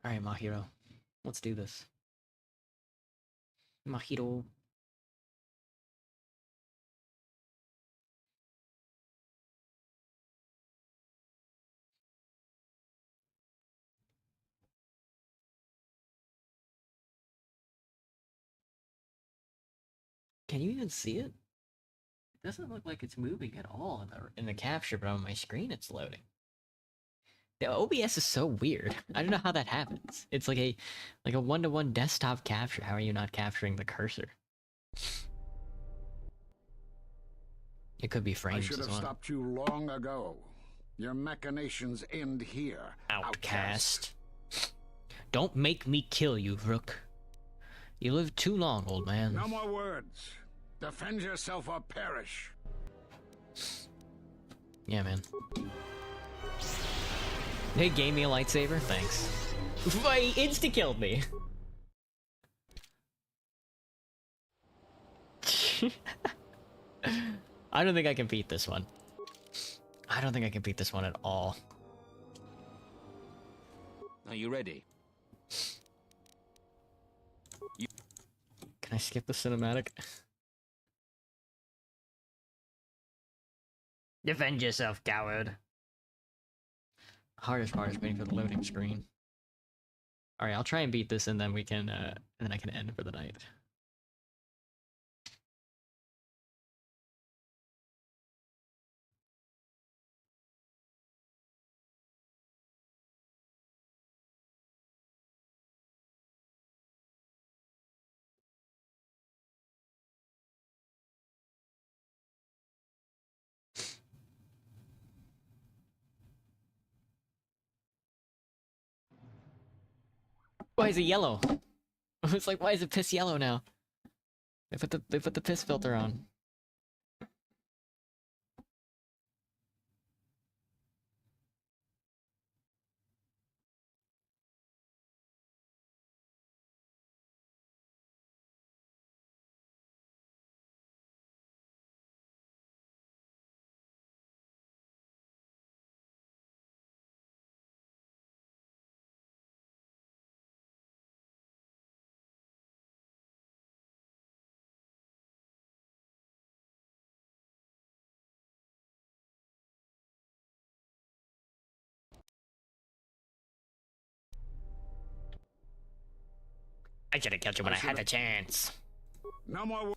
Alright, Mahiro. Let's do this. Mahiro. Can you even see it? It doesn't look like it's moving at all in the capture, but on my screen it's loading. The OBS is so weird. I don't know how that happens. It's like a one-to-one desktop capture. How are you not capturing the cursor? It could be frames I should as have well. stopped you long ago. Your machinations end here. Outcast. Don't make me kill you, Rook. You lived too long, old man. No more words. Defend yourself or perish. Yeah, man. They gave me a lightsaber? Thanks. He insta-killed me! I don't think I can beat this one. I don't think I can beat this one at all. Are you ready? Can I skip the cinematic? Defend yourself, coward. Hardest part is waiting for the loading screen. Alright, I'll try and beat this and then we can, and then I can end for the night. Why is it yellow? It's like, why is it piss yellow now? They put the piss filter on. I should have killed you when I had the chance. No more.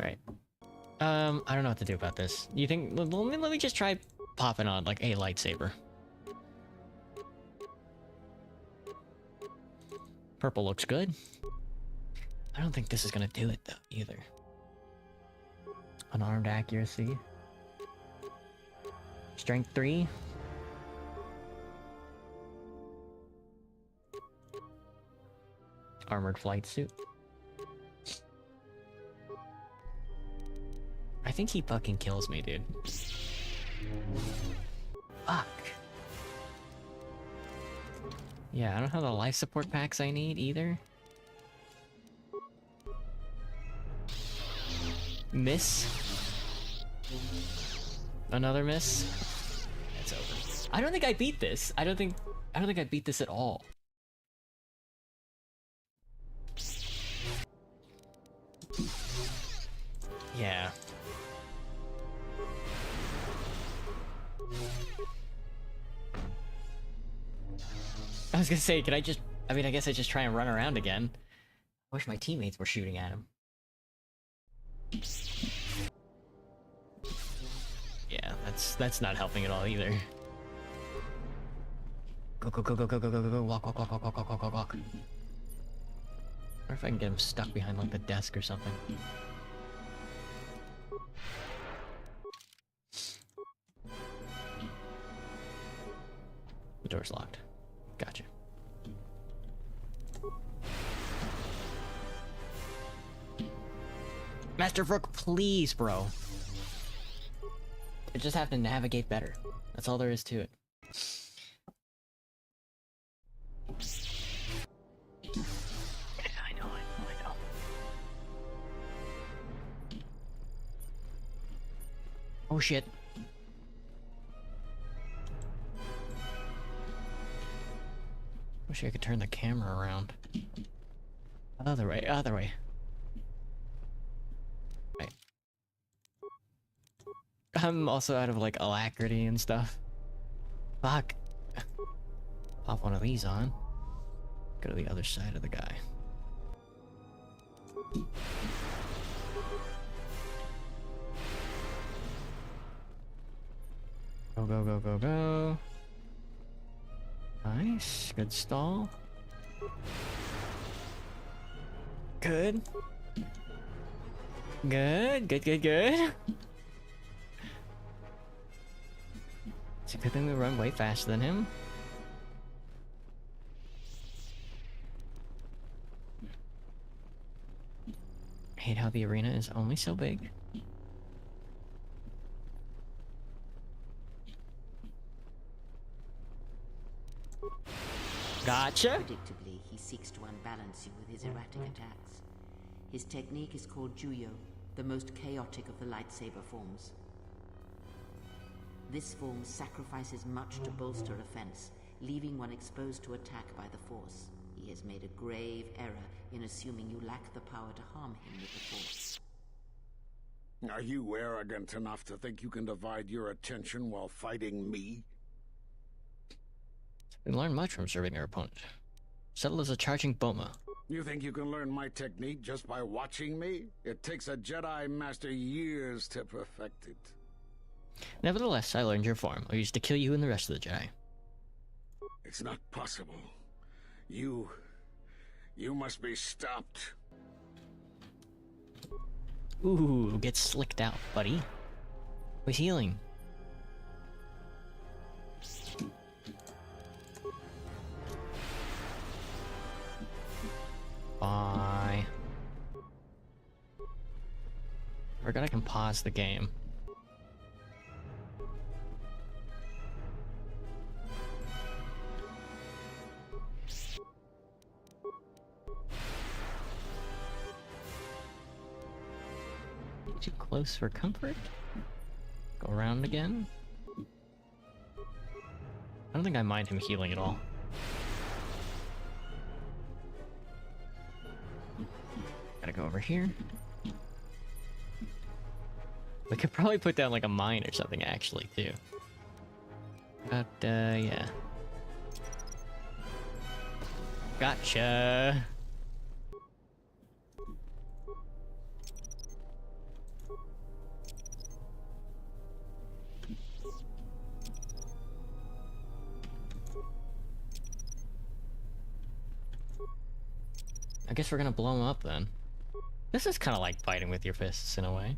Alright. I don't know what to do about this. You think... Let me just try popping on, like, a lightsaber. Purple looks good. I don't think this is gonna do it, though, either. Unarmed accuracy. Strength 3. Armored flight suit. I think he fucking kills me, dude. Fuck. Yeah, I don't have the life support packs I need either. Miss. Another miss. It's over. I don't think I beat this. I don't think I beat this at all. Yeah. I was gonna say, could I just... I mean, I guess I just try and run around again. I wish my teammates were shooting at him. Yeah, that's not helping at all either. Go, go, go, go, go, go, go, go, go, walk, walk, walk, walk, walk, walk, walk, walk, walk. Or if I can get him stuck behind, like, the desk or something. The door's locked. Gotcha. Master Vrook, please, bro. I just have to navigate better. That's all there is to it. I know. Oh shit. Wish I could turn the camera around. Other way, other way. Right. I'm also out of, like, alacrity and stuff. Fuck. Pop one of these on. Go to the other side of the guy. Go, go, go, go, go. Nice. Good stall. Good. Good, good, good, good. It's a good thing we run way faster than him. I hate how the arena is only so big. Gotcha. Predictably, he seeks to unbalance you with his erratic attacks. His technique is called Juyo, the most chaotic of the lightsaber forms. This form sacrifices much to bolster offense, leaving one exposed to attack by the Force. He has made a grave error in assuming you lack the power to harm him with the Force. Are you arrogant enough to think you can divide your attention while fighting me? We learn much from serving our opponent. Settle as a charging Boma. You think you can learn my technique just by watching me? It takes a Jedi Master years to perfect it. Nevertheless, I learned your form. I used to kill you and the rest of the Jedi. It's not possible. You must be stopped. Ooh, get slicked out, buddy. Who's healing? Bye. I forgot I can pause the game. Too close for comfort? Go around again? I don't think I mind him healing at all. Gotta go over here. We could probably put down like a mine or something actually too. But yeah. Gotcha. I guess we're gonna blow him up then. This is kind of like fighting with your fists in a way.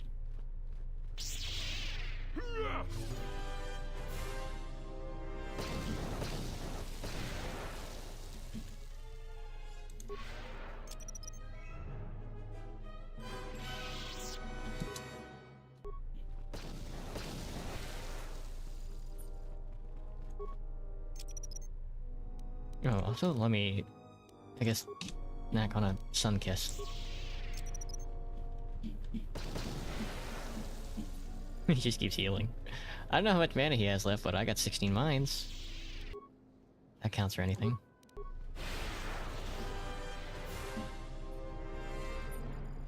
Oh, also let me, I guess, knack on a sun kiss. He just keeps healing. I don't know how much mana he has left, but I got 16 mines. That counts for anything.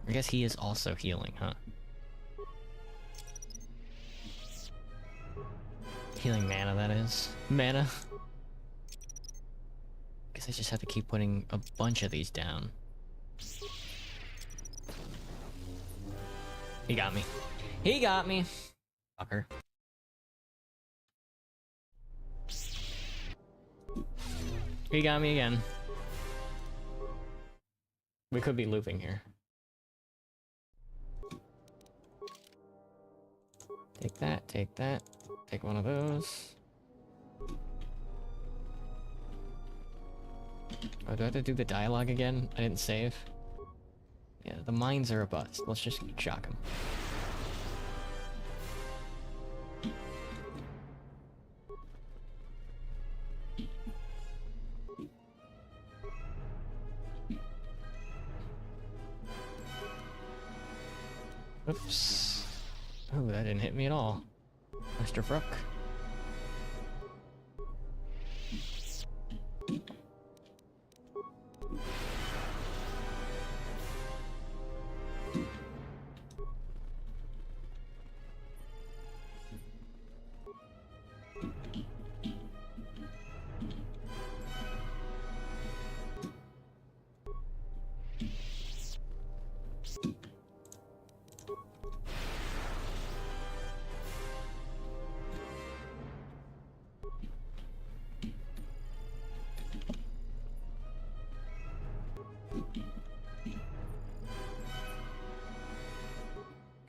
I guess he is also healing, huh? healing mana, that is. Mana. Guess I just have to keep putting a bunch of these down. He got me. He got me! Fucker. He got me again. We could be looping here. Take that, take one of those. Oh, do I have to do the dialogue again? I didn't save. Yeah, the mines are a bust. Let's just shock them. Oops. Oh, that didn't hit me at all. Mr. Fruck.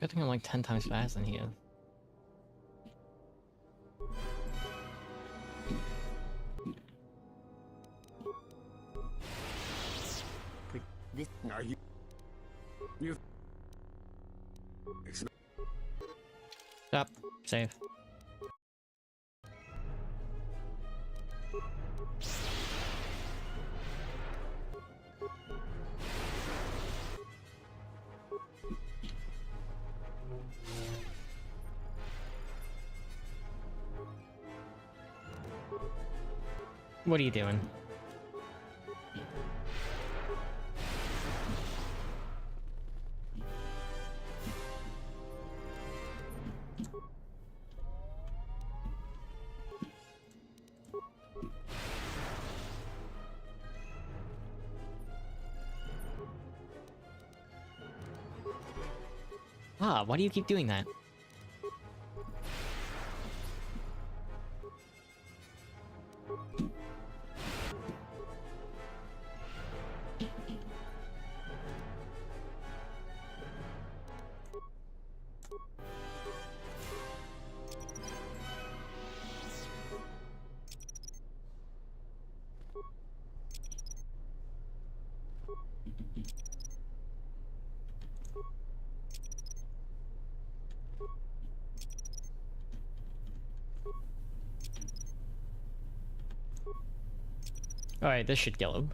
Good thing I'm like 10 times faster than he is. This are you? You. Stop. Save. What are you doing? Ah, why do you keep doing that? Alright, this should kill him.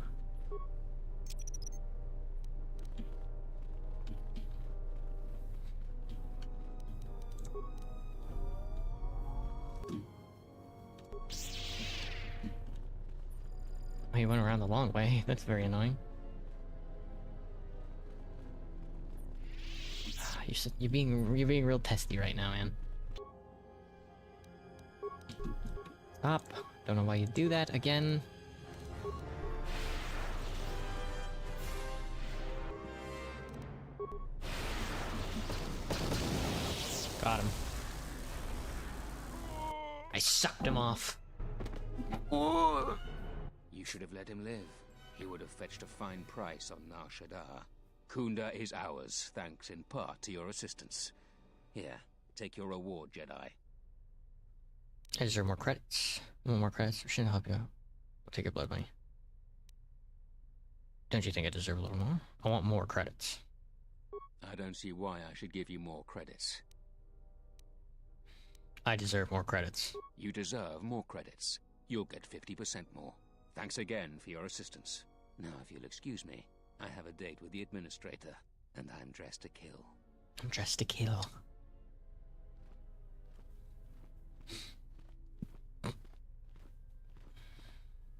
Oh, he went around the long way. That's very annoying. You're being real testy right now, man. Stop. Don't know why you do that again. Got him. I sucked him off. You should have let him live. He would have fetched a fine price on Nar Shaddaa. Kunda is ours, thanks in part to your assistance. Here, take your reward, Jedi. I deserve more credits. More credits shouldn't help you. I'll take your blood money. Don't you think I deserve a little more? I want more credits. I don't see why I should give you more credits. I deserve more credits. You deserve more credits. You'll get 50% more. Thanks again for your assistance. Now, if you'll excuse me, I have a date with the administrator, and I'm dressed to kill. I'm dressed to kill.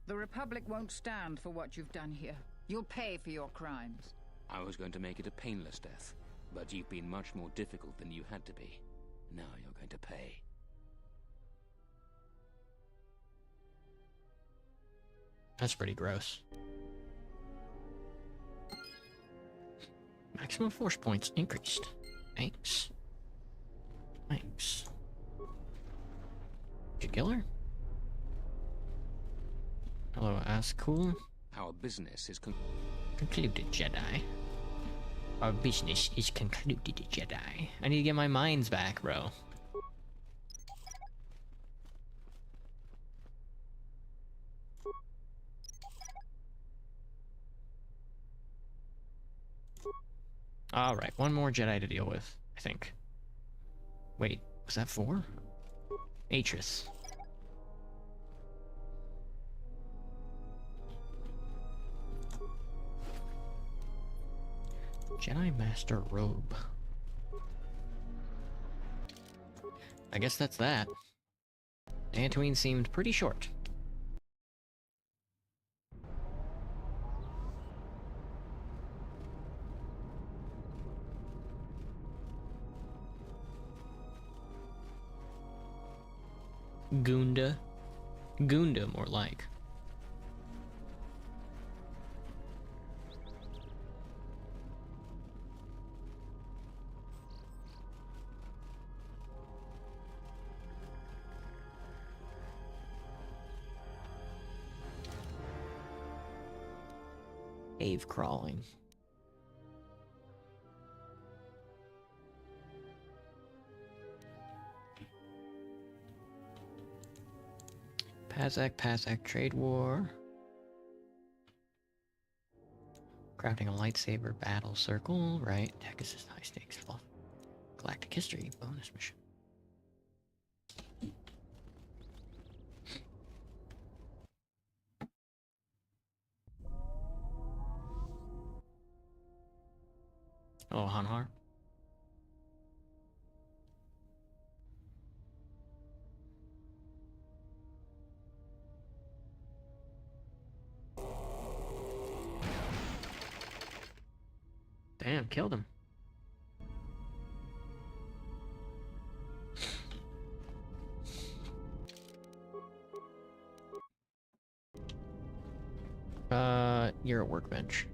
The Republic won't stand for what you've done here. You'll pay for your crimes. I was going to make it a painless death, but you've been much more difficult than you had to be. Now you're going to pay. That's pretty gross. Maximum force points increased. Thanks. Thanks. Did you kill her? Hello, ask cool. Our business is concluded, Jedi. Our business is concluded, Jedi. I need to get my mines back, bro. Alright, one more Jedi to deal with, I think. Wait, was that 4? Atris. Jedi Master Robe. I guess that's that. Dantooine seemed pretty short. Gunda. Gunda, more like. Cave crawling. Pazak trade war. Crafting a lightsaber battle circle, right? Tech assist high stakes fluff. Galactic history bonus mission. Oh, Hanhar. Damn, killed him. You're a workbench.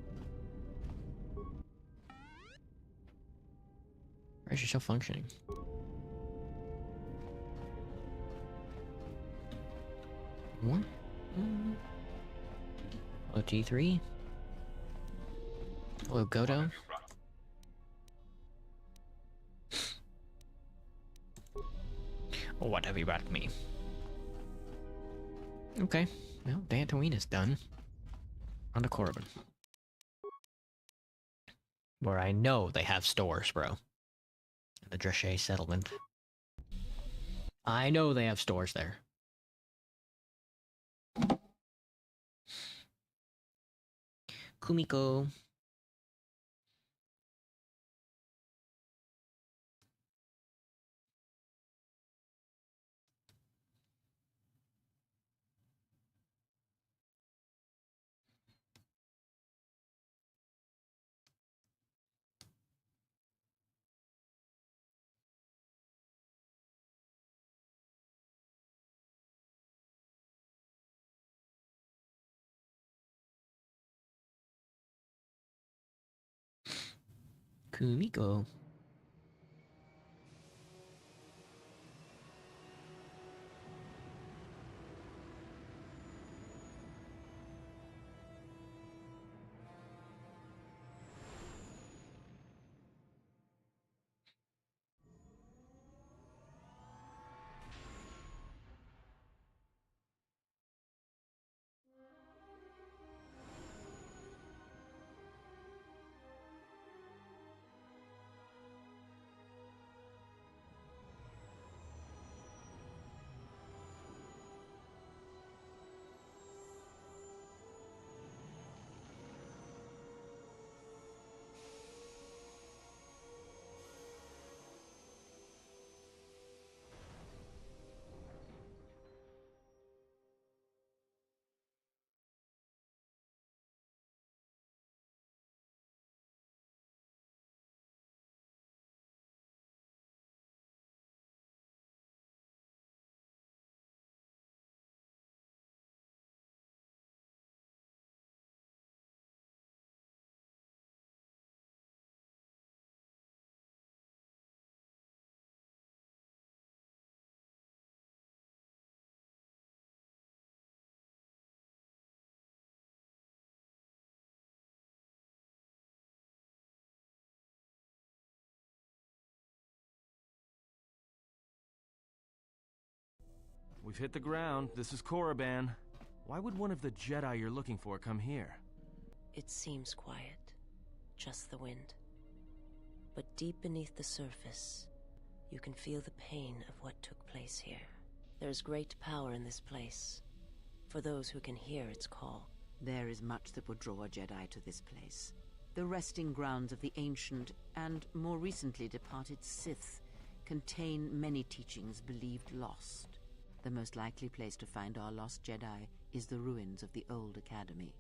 Why is she still functioning? What? OT3? Hello, Godo? What have you brought me? Okay, well, Dantooine is done. On to Corbin. Where I know they have stores, bro. The Dresche settlement. I know they have stores there. Kumiko. Kumiko. we've hit the ground. This is Korriban. Why would one of the Jedi you're looking for come here? It seems quiet. Just the wind. But deep beneath the surface, you can feel the pain of what took place here. There's great power in this place, for those who can hear its call. There is much that would draw a Jedi to this place. The resting grounds of the ancient and more recently departed Sith contain many teachings believed lost. The most likely place to find our lost Jedi is the ruins of the old academy.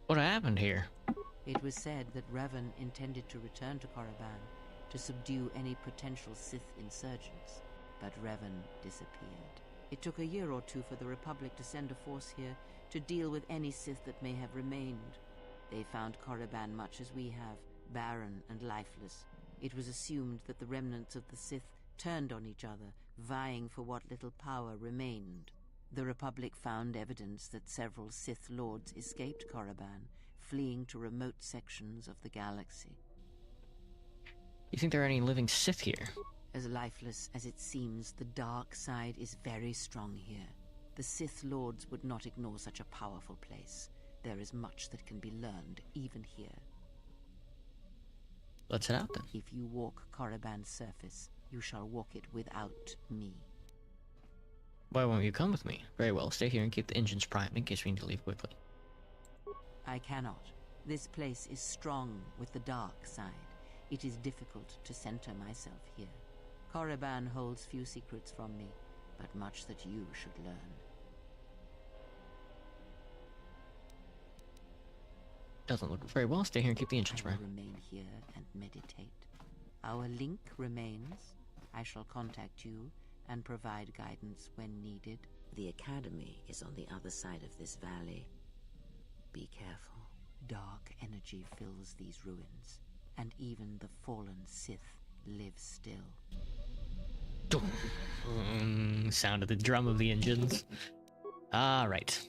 What happened here? It was said that Revan intended to return to Korriban to subdue any potential Sith insurgents, but Revan disappeared. It took a year or two for the Republic to send a force here to deal with any Sith that may have remained. They found Korriban much as we have, barren and lifeless. It was assumed that the remnants of the Sith turned on each other, vying for what little power remained. The Republic found evidence that several Sith lords escaped Korriban, fleeing to remote sections of the galaxy. You think there are any living Sith here? As lifeless as it seems, the dark side is very strong here. The Sith lords would not ignore such a powerful place. There is much that can be learned, even here. Let's head out then. If you walk Korriban's surface, you shall walk it without me. Why won't you come with me? Very well, stay here and keep the engines primed in case we need to leave quickly. I cannot. This place is strong with the dark side. It is difficult to center myself here. Korriban holds few secrets from me, but much that you should learn. Doesn't look very well. Stay here and keep the engines I will primed. remain here and meditate. Our link remains. I shall contact you and provide guidance when needed. The Academy is on the other side of this valley. Be careful. Dark energy fills these ruins, and even the fallen Sith live still. Sound of the drum of the engines. Alright.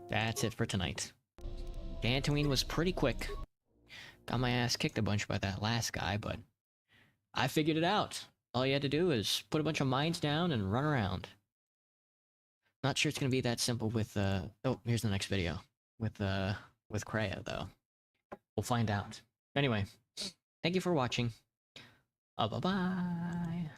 That's it for tonight. Dantooine was pretty quick. Got my ass kicked a bunch by that last guy, but I figured it out. All you had to do is put a bunch of mines down and run around. Not sure it's gonna be that simple with oh, here's the next video. With Kreia, though. We'll find out. Anyway, thank you for watching. Bye-bye.